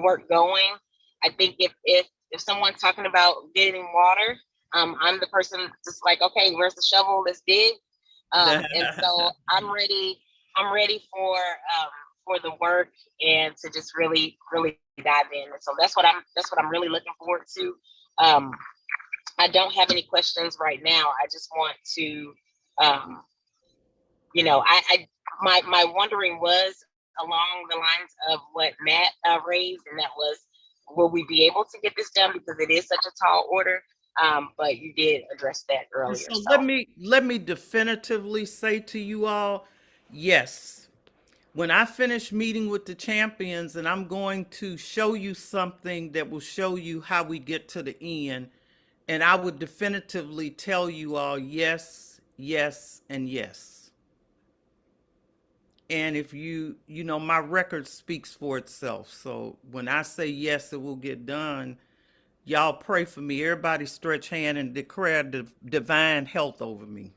[SPEAKER 13] work going. I think if someone's talking about getting water, I'm the person just like, okay, where's the shovel? Let's dig. And so I'm ready for the work and to just really dive in. And so that's what I'm really looking forward to. I don't have any questions right now. I just want to, my wondering was along the lines of what Matt raised, and that was, will we be able to get this done, because it is such a tall order? But you did address that
[SPEAKER 4] And
[SPEAKER 13] earlier.
[SPEAKER 4] so
[SPEAKER 13] So
[SPEAKER 4] let me definitively say to you all, yes. When I finish meeting with the champions, and I'm going to show you something that will show you how we get to the end, and I would definitively tell you all yes, yes, and yes. And if you know, my record speaks for itself. So when I say yes, it will get done. Y'all pray for me. Everybody stretch hand and declare divine health over me.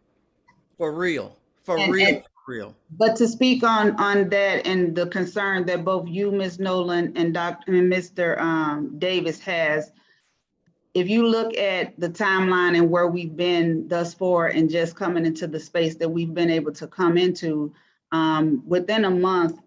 [SPEAKER 4] For real. For
[SPEAKER 2] And-
[SPEAKER 4] real.
[SPEAKER 2] and-
[SPEAKER 4] For real.
[SPEAKER 2] But to speak on that and the concern that both you, Ms. Nolan, and Mr. Davis has, if you look at the timeline and where we've been thus far and just coming into the space that we've been able to come into, within a month,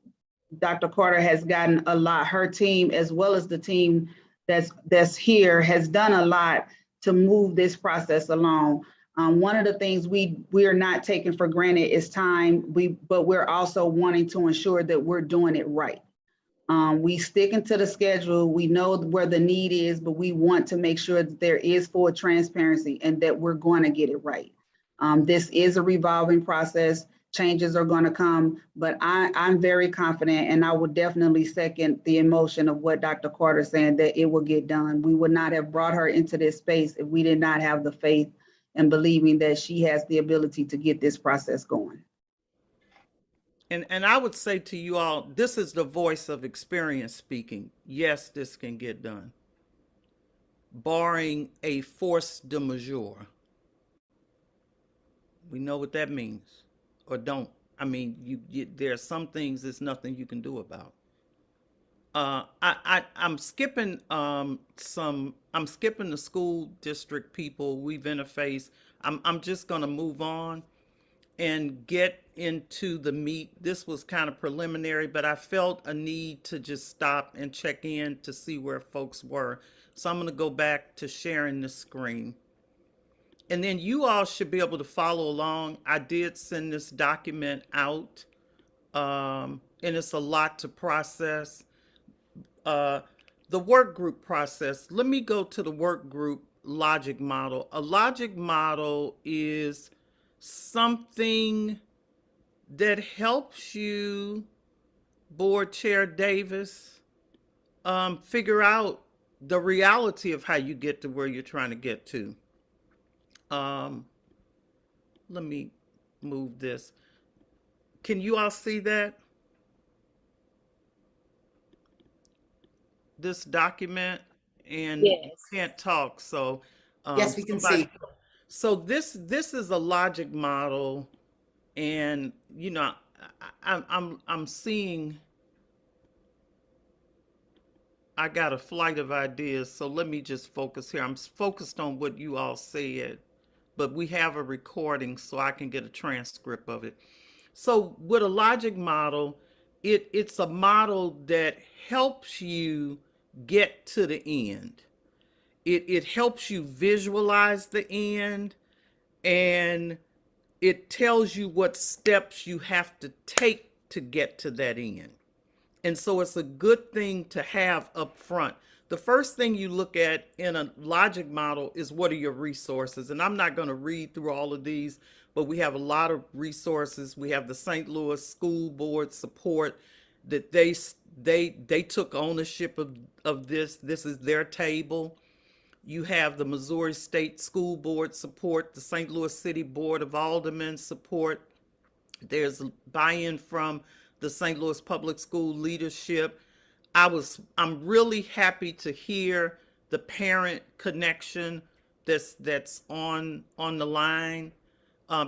[SPEAKER 2] Dr. Carter has gotten a lot. Her team, as well as the team that's here, has done a lot to move this process along. One of the things we are not taking for granted is time, but we're also wanting to ensure that we're doing it right. We sticking to the schedule. We know where the need is, but we want to make sure that there is full transparency and that we're going to get it right. This is a revolving process. Changes are going to come, but I'm very confident, and I would definitely second the emotion of what Dr. Carter saying, that it will get done. We would not have brought her into this space if we did not have the faith and believing that she has the ability to get this process going.
[SPEAKER 4] And I would say to you all, this is the voice of experience speaking. Yes, this can get done, barring a force de majeure. We know what that means, or don't. I mean, there are some things there's nothing you can do about. I'm skipping I'm skipping the school district people we've interfaced. I'm just gonna move on and get into the meat. This was kind of preliminary, but I felt a need to just stop and check in to see where folks were. So I'm gonna go back to sharing the screen. And then you all should be able to follow along. I did send this document out, and it's a lot to process. The work group process, let me go to the work group logic model. A logic model is something that helps you, Board Chair Davis, figure out the reality of how you get to where you're trying to get to. Let me move this. Can you all see that? This document, and
[SPEAKER 13] Yes.
[SPEAKER 4] you can't talk, so
[SPEAKER 14] Yes, we can see.
[SPEAKER 4] So this is a logic model, and you know, I'm seeing. I got a flight of ideas, so let me just focus here. I'm focused on what you all said, but we have a recording so I can get a transcript of it. So with a logic model, it's a model that helps you get to the end. It helps you visualize the end, and it tells you what steps you have to take to get to that end. And so it's a good thing to have up front. The first thing you look at in a logic model is what are your resources. And I'm not going to read through all of these, but we have a lot of resources. We have the St. Louis School Board support that they took ownership of this. This is their table. You have the Missouri State School Board support, the St. Louis City Board of Aldermen support. There's buy-in from the St. Louis Public School leadership. I'm really happy to hear the parent connection that's on the line,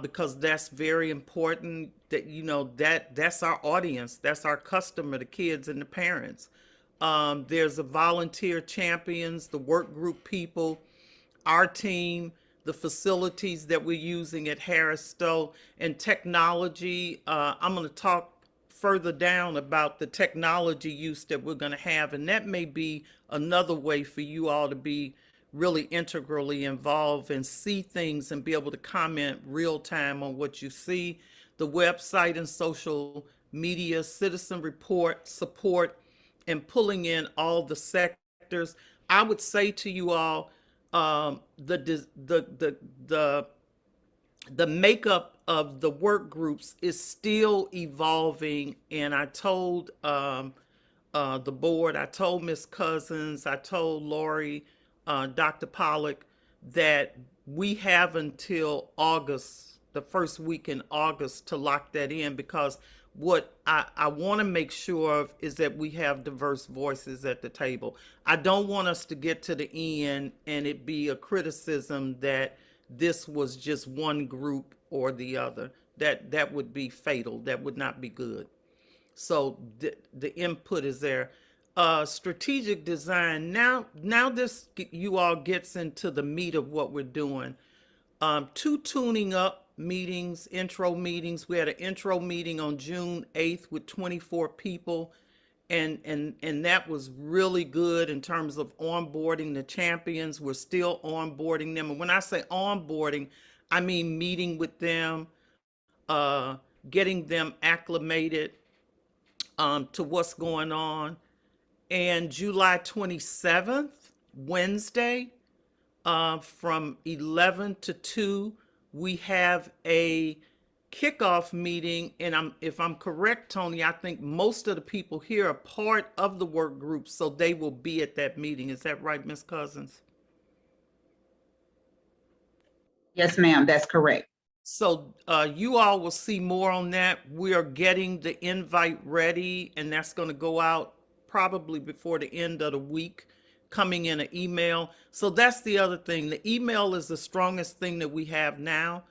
[SPEAKER 4] because that's very important. That you know that's our audience, that's our customer, the kids and the parents. There's a volunteer champions, the work group people, our team, the facilities that we're using at Harris Stowe, and technology. I'm going to talk further down about the technology use that we're going to have, and that may be another way for you all to be really integrally involved and see things and be able to comment real time on what you see. The website and social media, citizen report, support, and pulling in all the sectors. I would say to you all, the makeup of the work groups is still evolving. And I told the board, I told Ms. Cousins, I told Lori, Dr. Pollock, that we have until August, the first week in August, to lock that in, because what I want to make sure of is that we have diverse voices at the table. I don't want us to get to the end and it be a criticism that this was just one group or the other. That would be fatal. That would not be good. So the input is there. Strategic design. Now this you all gets into the meat of what we're doing. 2 tuning up meetings, intro meetings. We had an intro meeting on June 8th with 24 people. And that was really good in terms of onboarding the champions. We're still onboarding them. And when I say onboarding, I mean meeting with them, getting them acclimated to what's going on. And July 27th, Wednesday, from 11 to 2, we have a kickoff meeting. And if I'm correct, Tony, I think most of the people here are part of the work group, so they will be at that meeting. Is that right, Ms. Cousins?
[SPEAKER 2] Yes, ma'am, that's correct.
[SPEAKER 4] So you all will see more on that. We are getting the invite ready, and that's going to go out probably before the end of the week, coming in an email. So that's the other thing. The email is the strongest thing that we have now.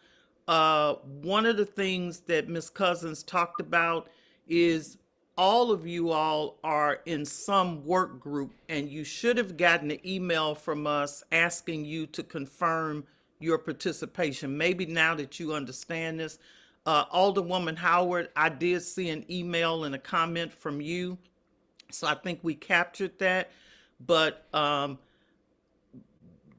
[SPEAKER 4] One of the things that Ms. Cousins talked about is all of you all are in some work group, and you should have gotten an email from us asking you to confirm your participation. Maybe now that you understand this, Alderwoman Howard, I did see an email and a comment from you. So I think we captured that, but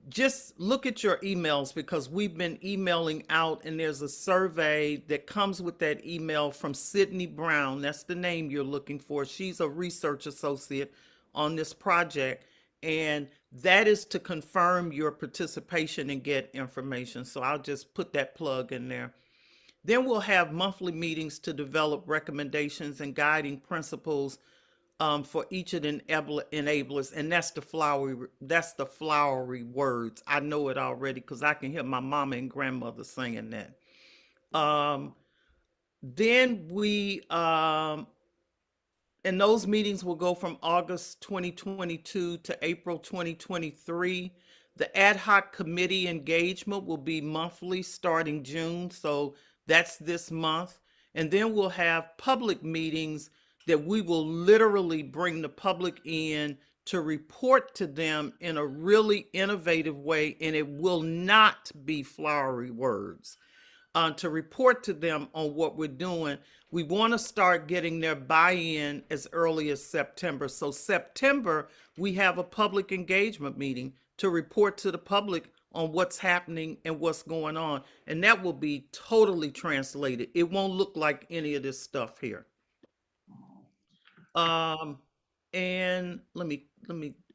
[SPEAKER 4] just look at your emails, because we've been emailing out, and there's a survey that comes with that email from Sydney Brown. That's the name you're looking for. She's a research associate on this project, and that is to confirm your participation and get information. So I'll just put that plug in there. Then we'll have monthly meetings to develop recommendations and guiding principles for each of the enablers, and that's the flowery words. I know it already because I can hear my mama and grandmother singing that. Then we and those meetings will go from August 2022 to April 2023. The ad hoc committee engagement will be monthly starting June, so that's this month. And then we'll have public meetings that we will literally bring the public in to report to them in a really innovative way, and it will not be flowery words. To report to them on what we're doing. We want to start getting their buy-in as early as September. So September, we have a public engagement meeting to report to the public on what's happening and what's going on. And that will be totally translated. It won't look like any of this stuff here. And let me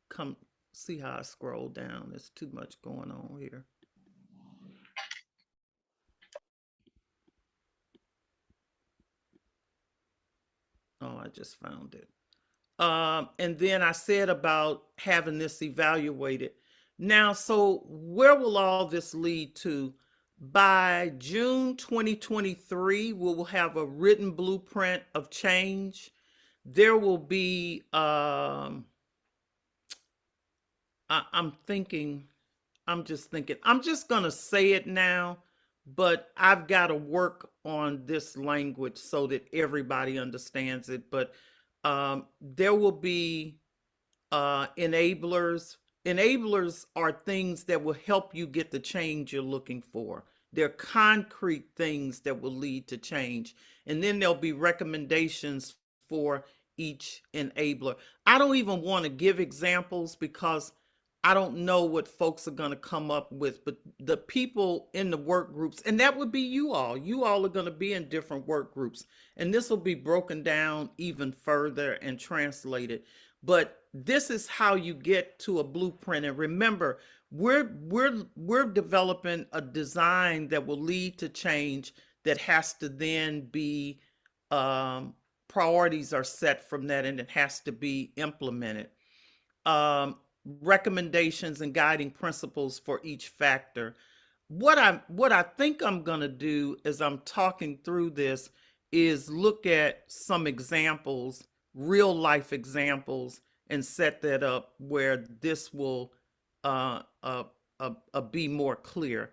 [SPEAKER 4] come see how I scroll down. There's too much going on here. Oh, I just found it. And then I said about having this evaluated. Now, so where will all this lead to? By June 2023, we will have a written blueprint of change. There will be, I'm just gonna say it now, but I've got to work on this language so that everybody understands it. But there will be enablers. Enablers are things that will help you get the change you're looking for. They're concrete things that will lead to change. And then there'll be recommendations for each enabler. I don't even want to give examples because I don't know what folks are going to come up with, but the people in the work groups, and that would be you all are going to be in different work groups, and this will be broken down even further and translated. But this is how you get to a blueprint. And remember, we're developing a design that will lead to change that has to then be priorities are set from that, and it has to be implemented. Recommendations and guiding principles for each factor. What I think I'm gonna do as I'm talking through this is look at some examples, real life examples, and set that up where this will be more clear.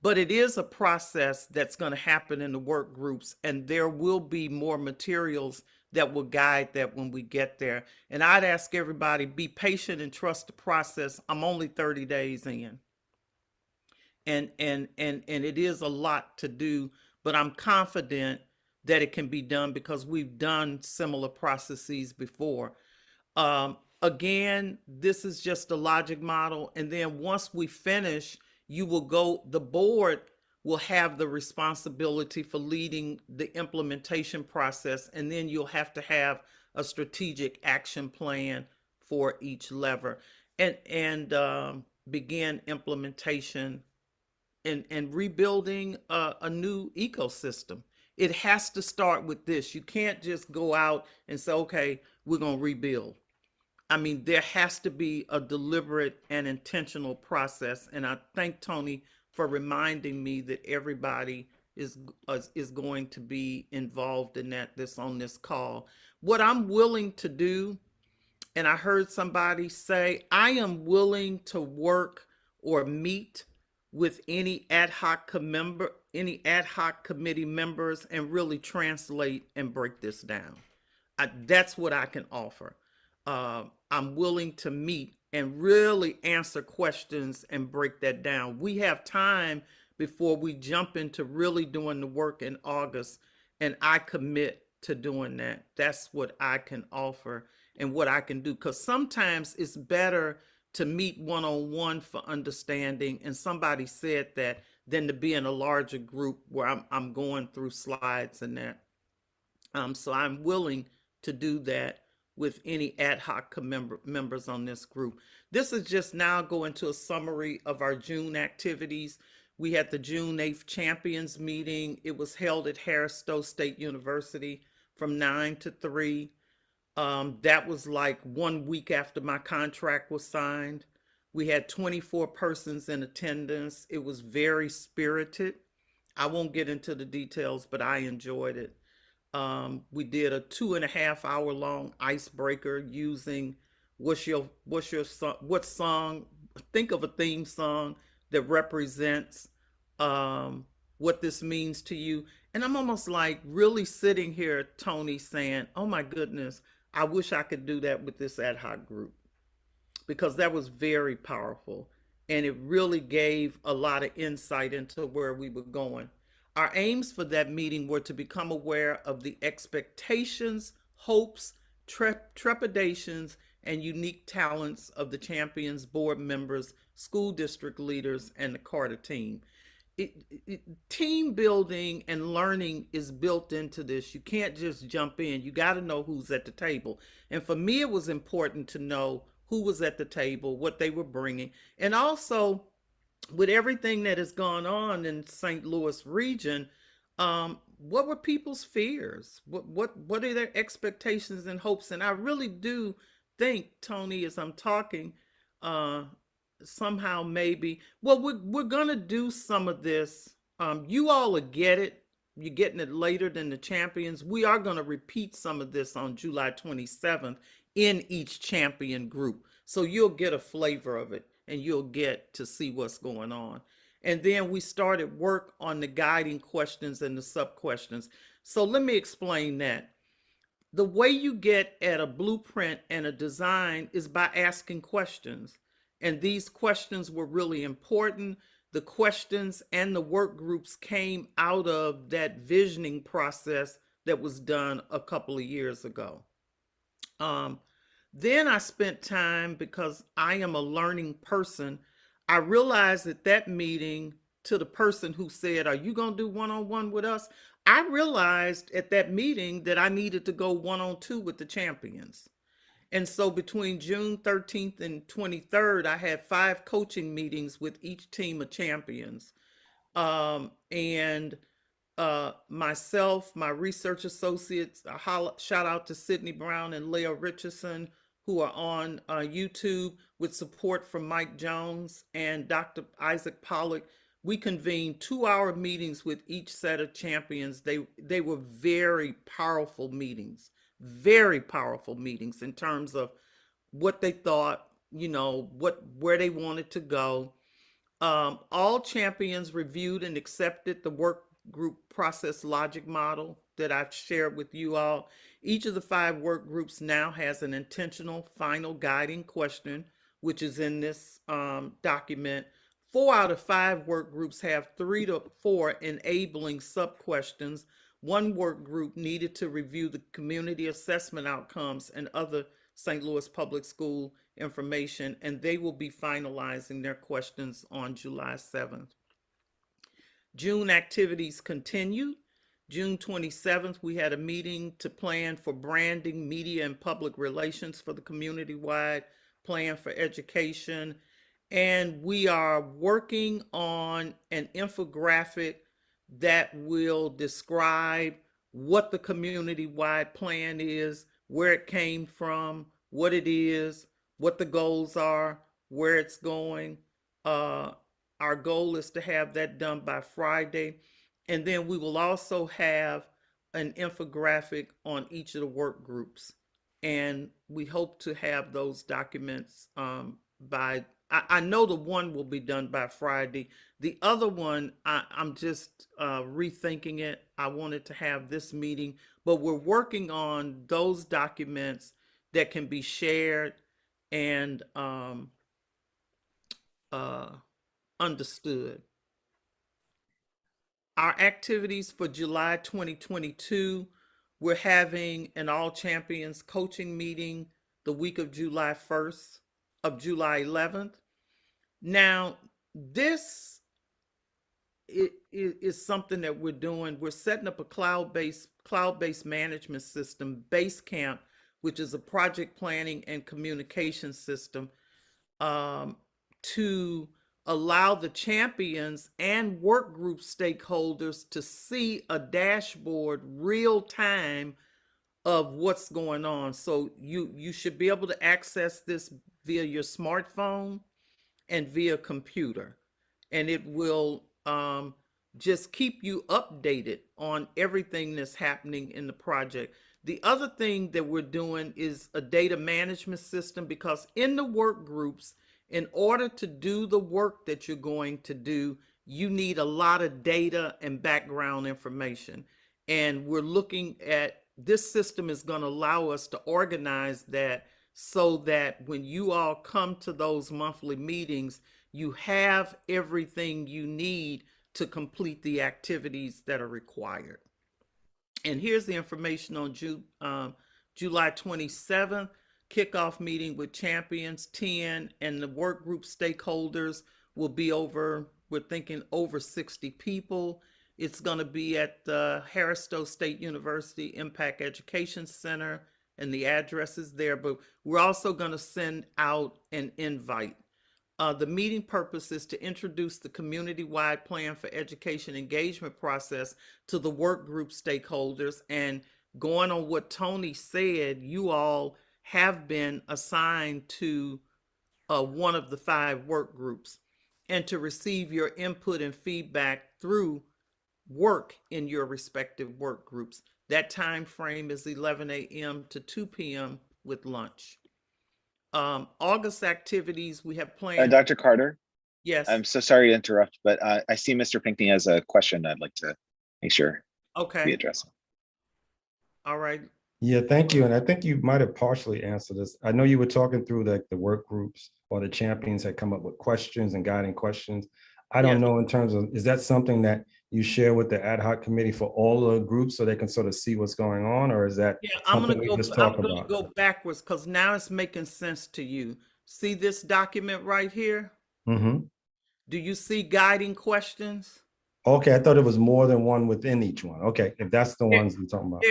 [SPEAKER 4] But it is a process that's going to happen in the work groups, and there will be more materials that will guide that when we get there. And I'd ask everybody, be patient and trust the process. I'm only 30 days in. And it is a lot to do, but I'm confident that it can be done because we've done similar processes before. Again, this is just a logic model. And then once we finish, the board will have the responsibility for leading the implementation process. And then you'll have to have a strategic action plan for each lever and begin implementation and rebuilding a new ecosystem. It has to start with this. You can't just go out and say, okay, we're going to rebuild. I mean, there has to be a deliberate and intentional process. And I thank Tony for reminding me that everybody is going to be involved in this on this call. What I'm willing to do, and I heard somebody say, I am willing to work or meet with any ad hoc committee members and really translate and break this down. That's what I can offer. I'm willing to meet and really answer questions and break that down. We have time before we jump into really doing the work in August, and I commit to doing that. That's what I can offer and what I can do, because sometimes it's better to meet one-on-one for understanding, and somebody said that, than to be in a larger group where I'm going through slides and that. So I'm willing to do that with any ad hoc members on this group. This is just now going to a summary of our June activities. We had the June 8th Champions meeting. It was held at Harris Stowe State University from 9 to 3. That was like 1 week after my contract was signed. We had 24 persons in attendance. It was very spirited. I won't get into the details, but I enjoyed it. We did a 2.5 hour long icebreaker using what song, think of a theme song that represents what this means to you. And I'm almost like really sitting here, Tony, saying, oh my goodness, I wish I could do that with this ad hoc group, because that was very powerful. And it really gave a lot of insight into where we were going. Our aims for that meeting were to become aware of the expectations, hopes, trepidations, and unique talents of the Champions board members, school district leaders, and the Carter team. Team building and learning is built into this. You can't just jump in. You got to know who's at the table. And for me, it was important to know who was at the table, what they were bringing, and also with everything that has gone on in St. Louis region, what were people's fears? What are their expectations and hopes? And I really do think, Tony, as I'm talking, somehow maybe, well, we're gonna do some of this. You all will get it. You're getting it later than the Champions. We are gonna repeat some of this on July 27th in each champion group. So you'll get a flavor of it, and you'll get to see what's going on. And then we started work on the guiding questions and the sub questions. So let me explain that. The way you get at a blueprint and a design is by asking questions. And these questions were really important. The questions and the work groups came out of that visioning process that was done a couple of years ago. Then I spent time, because I am a learning person, I realized at that meeting, to the person who said, are you going to do one-on-one with us? I realized at that meeting that I needed to go one-on-two with the Champions. And so between June 13th and 23rd, I had 5 coaching meetings with each team of champions. And myself, my research associates, shout out to Sydney Brown and Leah Richardson, who are on YouTube with support from Mike Jones and Dr. Isaac Pollock. We convened 2-hour meetings with each set of champions. They were very powerful meetings in terms of what they thought, where they wanted to go. All champions reviewed and accepted the work group process logic model that I've shared with you all. Each of the 5 work groups now has an intentional final guiding question, which is in this document. 4 out of 5 work groups have 3 to 4 enabling sub-questions. 1 work group needed to review the community assessment outcomes and other St. Louis Public School information, and they will be finalizing their questions on July 7th. June activities continued. June 27th, we had a meeting to plan for branding, media, and public relations for the community-wide plan for education. And we are working on an infographic that will describe what the community-wide plan is, where it came from, what it is, what the goals are, where it's going. Our goal is to have that done by Friday. And then we will also have an infographic on each of the work groups. And we hope to have those documents I know the one will be done by Friday. The other one, I'm just rethinking it. I wanted to have this meeting, but we're working on those documents that can be shared and understood. Our activities for July 2022, we're having an All Champions coaching meeting the week of July 1st, of July 11th. Now, this is something that we're doing. We're setting up a cloud-based management system, Basecamp, which is a project planning and communication system, to allow the champions and work group stakeholders to see a dashboard real time of what's going on. So you should be able to access this via your smartphone and via computer, and it will just keep you updated on everything that's happening in the project. The other thing that we're doing is a data management system, because in the work groups, in order to do the work that you're going to do, you need a lot of data and background information. And we're looking at this system is going to allow us to organize that so that when you all come to those monthly meetings, you have everything you need to complete the activities that are required. And here's the information on July 27th, kickoff meeting with champions 10, and the work group stakeholders will be we're thinking over 60 people. It's going to be at the Harris-Stowe State University Impact Education Center, and the address is there, but we're also going to send out an invite. The meeting purpose is to introduce the community-wide plan for education engagement process to the work group stakeholders. And going on what Tony said, you all have been assigned to one of the 5 work groups, and to receive your input and feedback through work in your respective work groups. That time frame is 11 a.m. to 2 p.m. with lunch. August activities we have planned.
[SPEAKER 3] Dr. Carter,
[SPEAKER 4] Yes.
[SPEAKER 3] I'm so sorry to interrupt, but I see Mr. Pinckney has a question I'd like to make sure we
[SPEAKER 4] Okay.
[SPEAKER 3] address.
[SPEAKER 4] All right.
[SPEAKER 6] Yeah, thank you. And I think you might have partially answered this. I know you were talking through the work groups, or the champions had come up with questions and guiding questions. I don't
[SPEAKER 4] Yes.
[SPEAKER 6] know in terms of, is that something that you share with the ad hoc committee for all the groups so they can sort of see what's going on, or is that
[SPEAKER 4] Yeah, I'm
[SPEAKER 6] something
[SPEAKER 4] gonna
[SPEAKER 6] we
[SPEAKER 4] go.
[SPEAKER 6] just
[SPEAKER 4] I'm
[SPEAKER 6] talk
[SPEAKER 4] gonna
[SPEAKER 6] about?
[SPEAKER 4] go backwards because now it's making sense to you. See this document right here?
[SPEAKER 6] Mm-hmm.
[SPEAKER 4] Do you see guiding questions?
[SPEAKER 6] Okay, I thought it was more than one within each one. Okay, if that's the ones I'm talking about.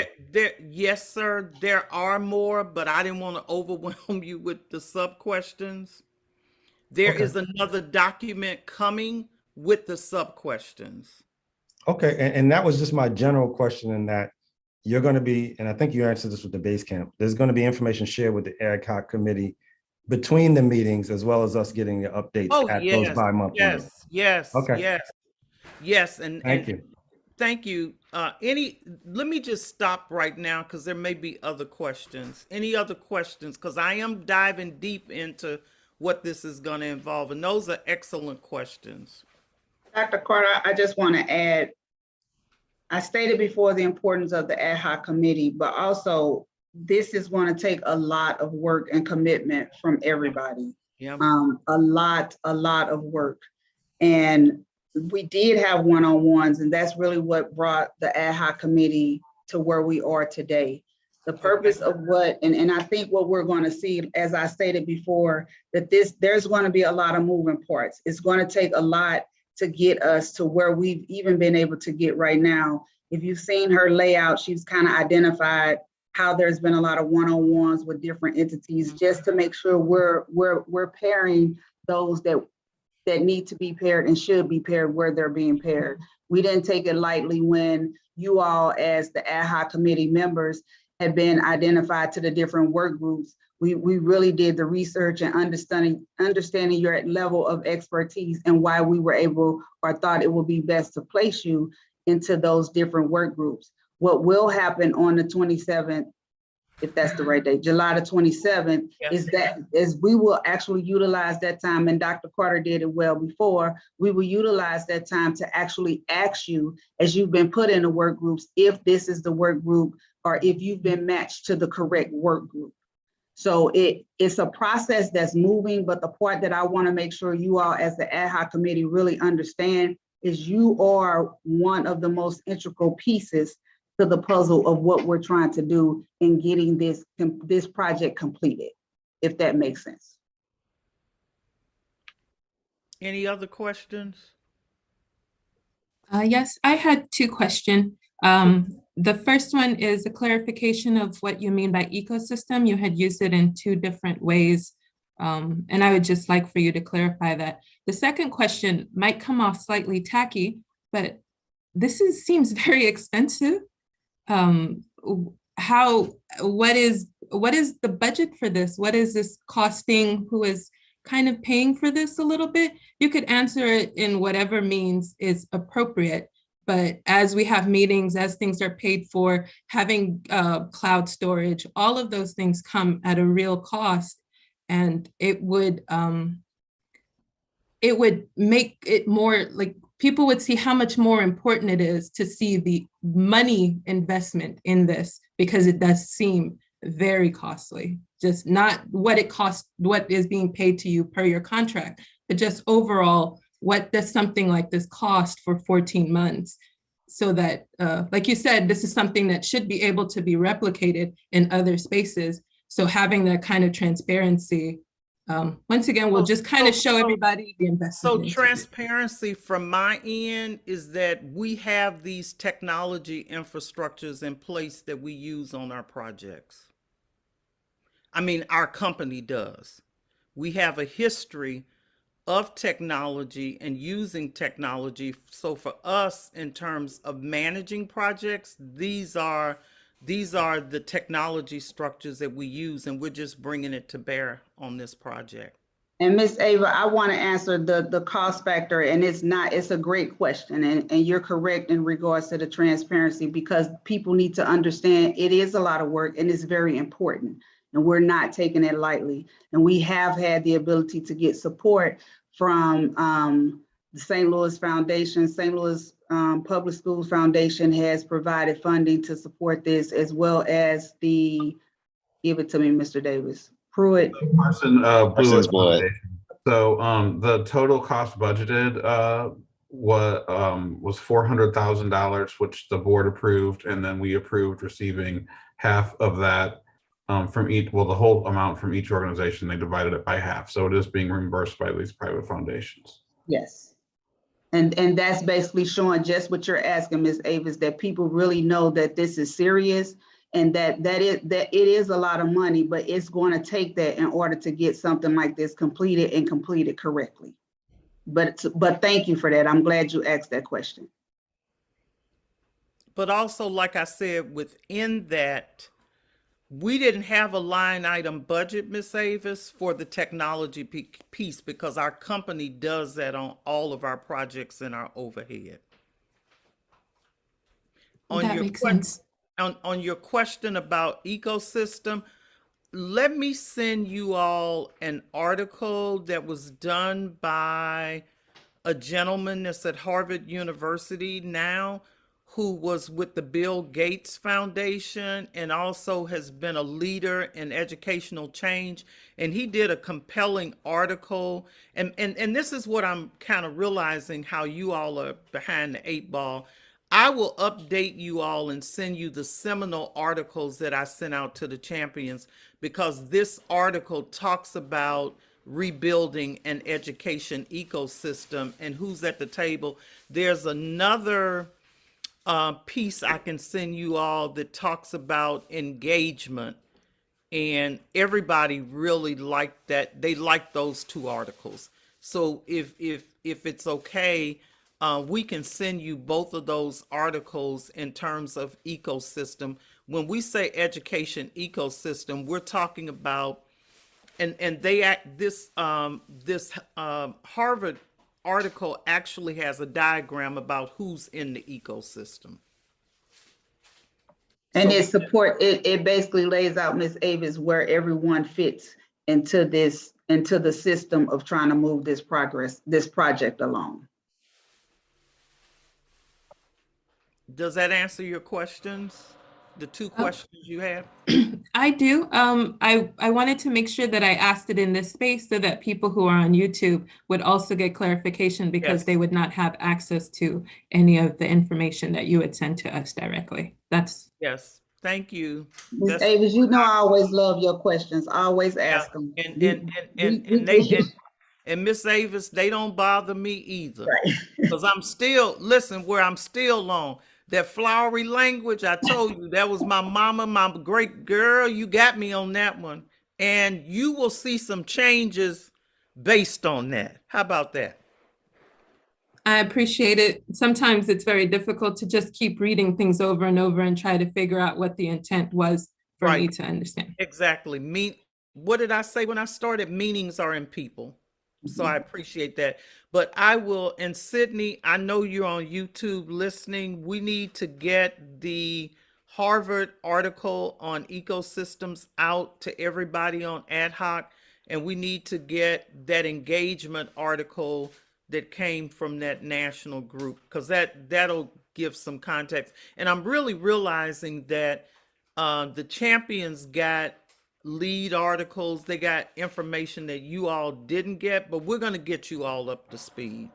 [SPEAKER 4] Yes, sir, there are more, but I didn't want to overwhelm you with the sub questions. There
[SPEAKER 6] Okay.
[SPEAKER 4] is another document coming with the sub questions.
[SPEAKER 6] Okay, and that was just my general question in that you're going to be, and I think you answered this with the base camp, there's going to be information shared with the ad hoc committee between the meetings, as well as us getting the updates
[SPEAKER 4] Oh,
[SPEAKER 6] at those
[SPEAKER 4] yes,
[SPEAKER 6] bi-monthly meetings.
[SPEAKER 4] yes,
[SPEAKER 6] Okay.
[SPEAKER 4] yes, and
[SPEAKER 6] Thank you.
[SPEAKER 4] thank you. Let me just stop right now because there may be other questions. Any other questions? Because I am diving deep into what this is going to involve, and those are excellent questions.
[SPEAKER 2] Dr. Carter, I just want to add, I stated before the importance of the ad hoc committee, but also this is going to take a lot of work and commitment from everybody.
[SPEAKER 4] Yeah.
[SPEAKER 2] A lot of work. And we did have one-on-ones, and that's really what brought the ad hoc committee to where we are today. The purpose of what, and I think what we're going to see, as I stated before, that there's going to be a lot of moving parts. It's going to take a lot to get us to where we've even been able to get right now. If you've seen her layout, she's kind of identified how there's been a lot of one-on-ones with different entities, just to make sure we're pairing those that need to be paired and should be paired where they're being paired. We didn't take it lightly when you all, as the ad hoc committee members, had been identified to the different work groups. We really did the research and understanding your level of expertise and why we were able or thought it would be best to place you into those different work groups. What will happen on the 27th, if that's the right date, July the 27th, is we will actually utilize that time, and Dr. Carter did it well before, we will utilize that time to actually ask you, as you've been put in the work groups, if this is the work group or if you've been matched to the correct work group. So it's a process that's moving, but the part that I want to make sure you all as the ad hoc committee really understand is you are one of the most integral pieces to the puzzle of what we're trying to do in getting this project completed, if that makes sense.
[SPEAKER 4] Any other questions?
[SPEAKER 5] Yes, I had two questions. The first one is a clarification of what you mean by ecosystem. You had used it in two different ways, and I would just like for you to clarify that. The second question might come off slightly tacky, but this seems very expensive. What is the budget for this? What is this costing? Who is kind of paying for this a little bit? You could answer it in whatever means is appropriate. But as we have meetings, as things are paid for, having cloud storage, all of those things come at a real cost. And it would make it more like people would see how much more important it is to see the money investment in this, because it does seem very costly. Just not what it costs, what is being paid to you per your contract, but just overall, what does something like this cost for 14 months? So that, like you said, this is something that should be able to be replicated in other spaces. So having that kind of transparency, once again, will just kind of show everybody the investment.
[SPEAKER 4] So transparency from my end is that we have these technology infrastructures in place that we use on our projects. I mean, our company does. We have a history of technology and using technology. So for us, in terms of managing projects, these are the technology structures that we use, and we're just bringing it to bear on this project.
[SPEAKER 2] And Ms. Ava, I want to answer the cost factor, and it's a great question, and you're correct in regards to the transparency, because people need to understand it is a lot of work and it's very important, and we're not taking it lightly. And we have had the ability to get support from the St. Louis Foundation. St. Louis Public Schools Foundation has provided funding to support this, as well as give it to me, Mr. Davis. Pruitt.
[SPEAKER 7] Parsons Blewett. So the total cost budgeted was $400,000, which the board approved, and then we approved receiving half of that from each, well, the whole amount from each organization. They divided it by half. So it is being reimbursed by these private foundations.
[SPEAKER 2] Yes. And that's basically showing just what you're asking, Ms. Avis, that people really know that this is serious and that it is a lot of money, but it's going to take that in order to get something like this completed and completed correctly. But thank you for that. I'm glad you asked that question.
[SPEAKER 4] But also, like I said, within that, we didn't have a line item budget, Ms. Avis, for the technology piece because our company does that on all of our projects and our overhead.
[SPEAKER 5] That makes sense.
[SPEAKER 4] On your question about ecosystem, let me send you all an article that was done by a gentleman that's at Harvard University now, who was with the Bill Gates Foundation and also has been a leader in educational change. And he did a compelling article. And this is what I'm kind of realizing, how you all are behind the 8 ball. I will update you all and send you the seminal articles that I sent out to the champions, because this article talks about rebuilding an education ecosystem and who's at the table. There's another piece I can send you all that talks about engagement, and everybody really liked that. They liked those 2 articles. So if it's okay, we can send you both of those articles in terms of ecosystem. When we say education ecosystem, we're talking about, and they act this Harvard article actually has a diagram about who's in the ecosystem.
[SPEAKER 2] And it basically lays out, Ms. Avis, where everyone fits into the system of trying to move this project along.
[SPEAKER 4] Does that answer your questions? The 2 questions you have?
[SPEAKER 5] I do. I wanted to make sure that I asked it in this space so that people who are on YouTube would also get clarification, because they would not have access to any of the information that you had sent to us directly.
[SPEAKER 4] Yes. Thank you.
[SPEAKER 2] Ms. Avis, you know I always love your questions. I always ask them.
[SPEAKER 4] And Miss Avis, they don't bother me either. Because I'm still, listen, where I'm still on that flowery language, I told you, that was my mama, my great girl. You got me on that one. And you will see some changes based on that. How about that?
[SPEAKER 5] I appreciate it. Sometimes it's very difficult to just keep reading things over and over and try to figure out what the intent was for me to understand.
[SPEAKER 4] Exactly. What did I say when I started? Meanings are in people. So I appreciate that. But I will, and Sydney, I know you're on YouTube listening. We need to get the Harvard article on ecosystems out to everybody on Ad Hoc. And we need to get that engagement article that came from that national group, because that'll give some context. And I'm really realizing that the champions got lead articles, they got information that you all didn't get, but we're going to get you all up to speed.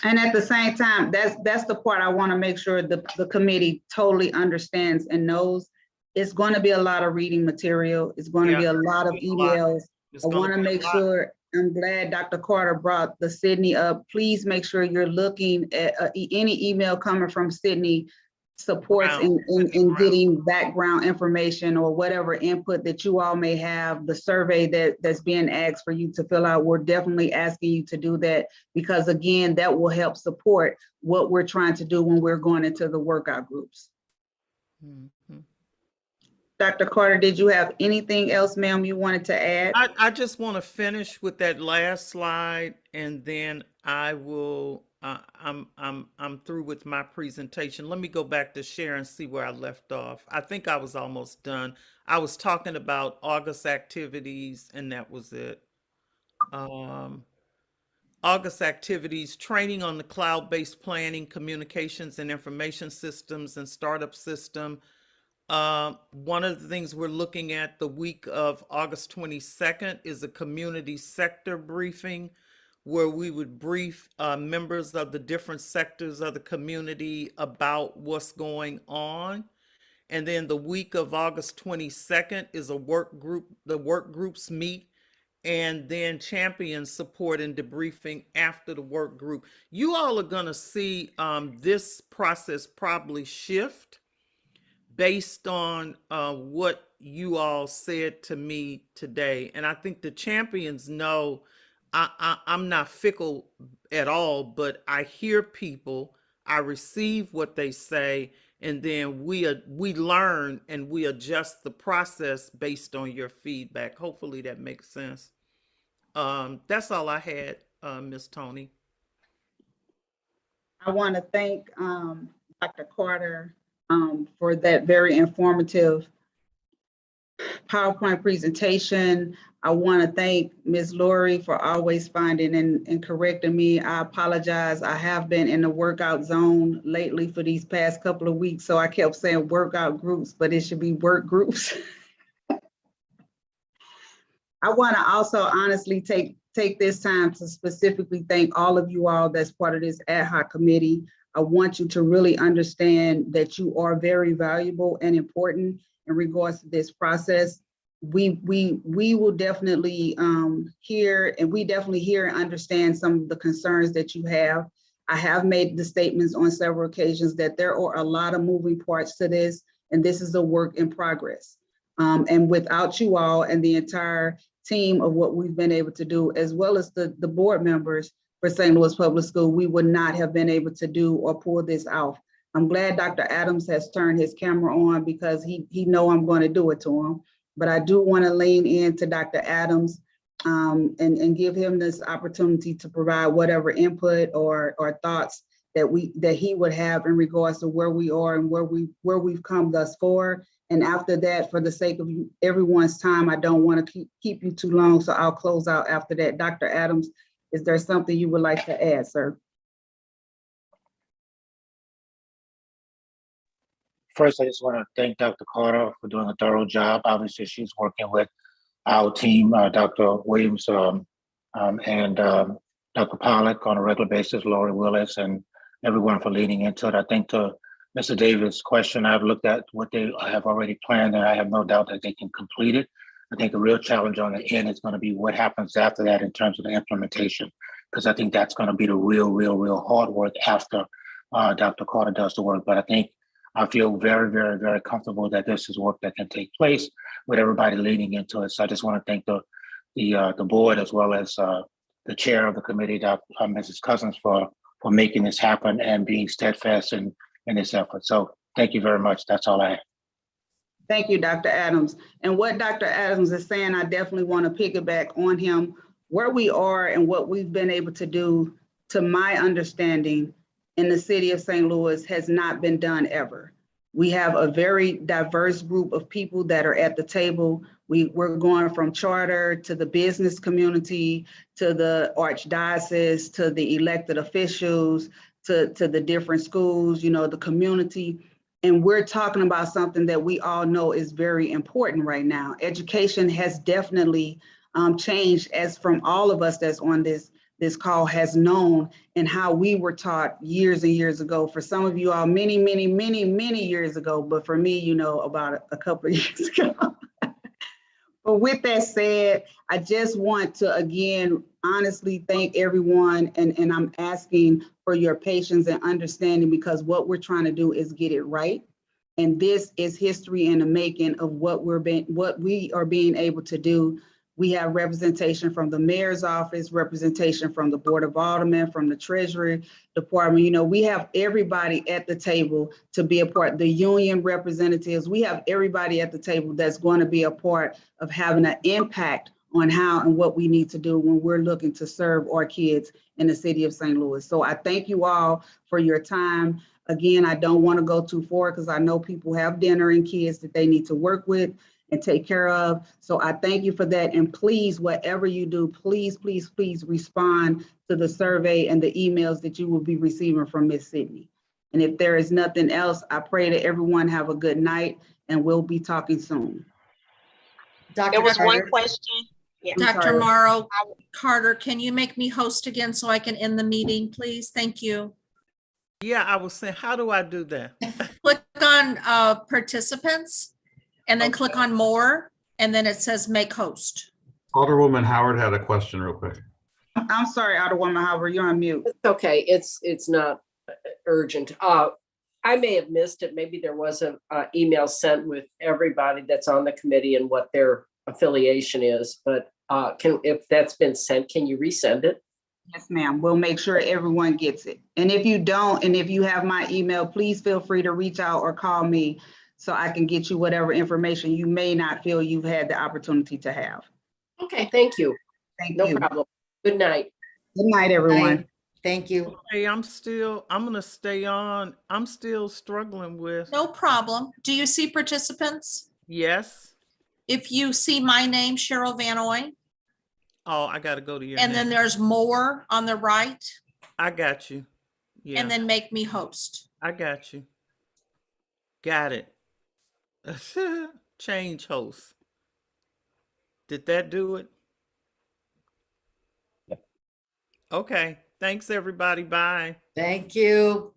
[SPEAKER 2] And at the same time, that's the part I want to make sure the committee totally understands and knows. It's going to be a lot of reading material. It's going to be a lot of emails. I want to make sure, I'm glad Dr. Carter brought the Sydney up. Please make sure you're looking at any email coming from Sydney supports in getting background information or whatever input that you all may have. The survey that's being asked for you to fill out, we're definitely asking you to do that, because again, that will help support what we're trying to do when we're going into the workout groups. Dr. Carter, did you have anything else, ma'am, you wanted to add?
[SPEAKER 4] I just want to finish with that last slide, and then I will, I'm through with my presentation. Let me go back to share and see where I left off. I think I was almost done. I was talking about August activities, and that was it. August activities, training on the cloud-based planning, communications and information systems and startup system. One of the things we're looking at the week of August 22nd is a community sector briefing, where we would brief members of the different sectors of the community about what's going on. And then the week of August 22nd is a work group. The work groups meet and then champion support and debriefing after the work group. You all are gonna see this process probably shift based on what you all said to me today. And I think the champions know I'm not fickle at all, but I hear people, I receive what they say, and then we learn and we adjust the process based on your feedback. Hopefully that makes sense. That's all I had, Ms. Tony.
[SPEAKER 2] I want to thank Dr. Carter for that very informative PowerPoint presentation. I want to thank Ms. Lori for always finding and correcting me. I apologize. I have been in the workout zone lately for these past couple of weeks, so I kept saying workout groups, but it should be work groups. I want to also honestly take this time to specifically thank all of you all that's part of this ad hoc committee. I want you to really understand that you are very valuable and important in regards to this process. We will definitely hear, and we definitely hear and understand some of the concerns that you have. I have made the statements on several occasions that there are a lot of moving parts to this, and this is a work in progress. And without you all and the entire team of what we've been able to do, as well as the board members for St. Louis Public School, we would not have been able to do or pull this off. I'm glad Dr. Adams has turned his camera on because he know I'm going to do it to him. But I do want to lean into Dr. Adams and give him this opportunity to provide whatever input or thoughts that he would have in regards to where we are and where we've come thus far. And after that, for the sake of everyone's time, I don't want to keep you too long, so I'll close out after that. Dr. Adams, is there something you would like to add, sir?
[SPEAKER 14] First, I just want to thank Dr. Carter for doing a thorough job. Obviously, she's working with our team, Dr. Williams and Dr. Pollack on a regular basis, Lori Willis, and everyone for leading into it. I think to Mr. Davis' question, I've looked at what they have already planned, and I have no doubt that they can complete it. I think the real challenge on the end is going to be what happens after that in terms of the implementation, because I think that's going to be the real hard work after Dr. Carter does the work. But I feel very, very, very comfortable that this is work that can take place with everybody leading into it. So I just want to thank the board as well as the chair of the committee, Mrs. Cousins, for making this happen and being steadfast in this effort. So thank you very much. That's all I have.
[SPEAKER 2] Thank you, Dr. Adams. And what Dr. Adams is saying, I definitely want to piggyback on him. Where we are and what we've been able to do, to my understanding, in the city of St. Louis has not been done ever. We have a very diverse group of people that are at the table. We're going from charter to the business community, to the archdiocese, to the elected officials, to the different schools, the community. And we're talking about something that we all know is very important right now. Education has definitely changed, as from all of us that's on this call has known, and how we were taught years and years ago. For some of you all, many years ago, but for me, about a couple of years ago. But with that said, I just want to, again, honestly thank everyone, and I'm asking for your patience and understanding, because what we're trying to do is get it right. And this is history in the making of what we are being able to do. We have representation from the mayor's office, representation from the Board of Aldermen, from the Treasury Department. We have everybody at the table to be a part, the union representatives. We have everybody at the table that's going to be a part of having an impact on how and what we need to do when we're looking to serve our kids in the city of St. Louis. So I thank you all for your time. Again, I don't want to go too far because I know people have dinner and kids that they need to work with and take care of. So I thank you for that. And please, whatever you do, please respond to the survey and the emails that you will be receiving from Ms. Sidney. And if there is nothing else, I pray that everyone have a good night, and we'll be talking soon.
[SPEAKER 13] There was one question. Yeah.
[SPEAKER 1] Dr. Morrow, Carter, can you make me host again so I can end the meeting, please? Thank you.
[SPEAKER 4] Yeah, I was saying, how do I do that?
[SPEAKER 1] Click on participants and then click on more, and then it says make host.
[SPEAKER 7] Alderwoman Howard had a question real quick.
[SPEAKER 2] I'm sorry, Alderwoman Howard, you're on mute.
[SPEAKER 10] It's okay. It's not urgent. I may have missed it. Maybe there was an email sent with everybody that's on the committee and what their affiliation is, but if that's been sent, can you resend it?
[SPEAKER 2] Yes, ma'am. We'll make sure everyone gets it. And if you don't, and if you have my email, please feel free to reach out or call me so I can get you whatever information you may not feel you've had the opportunity to have.
[SPEAKER 10] Okay, thank you.
[SPEAKER 2] Thank
[SPEAKER 10] No
[SPEAKER 2] you.
[SPEAKER 10] problem. Good night.
[SPEAKER 2] Good night, everyone.
[SPEAKER 15] Thank you.
[SPEAKER 4] Hey, I'm gonna stay on. I'm still struggling with,
[SPEAKER 1] No problem. Do you see participants?
[SPEAKER 4] yes.
[SPEAKER 1] If you see my name, Cheryl Van Oy,
[SPEAKER 4] Oh, I gotta go to your
[SPEAKER 1] and then
[SPEAKER 4] name.
[SPEAKER 1] there's more on the right,
[SPEAKER 4] I got you. Yeah,
[SPEAKER 1] and then make me host.
[SPEAKER 4] I got you. Got it. Change host. Did that do it? Okay. Thanks, everybody. Bye.
[SPEAKER 15] Thank you.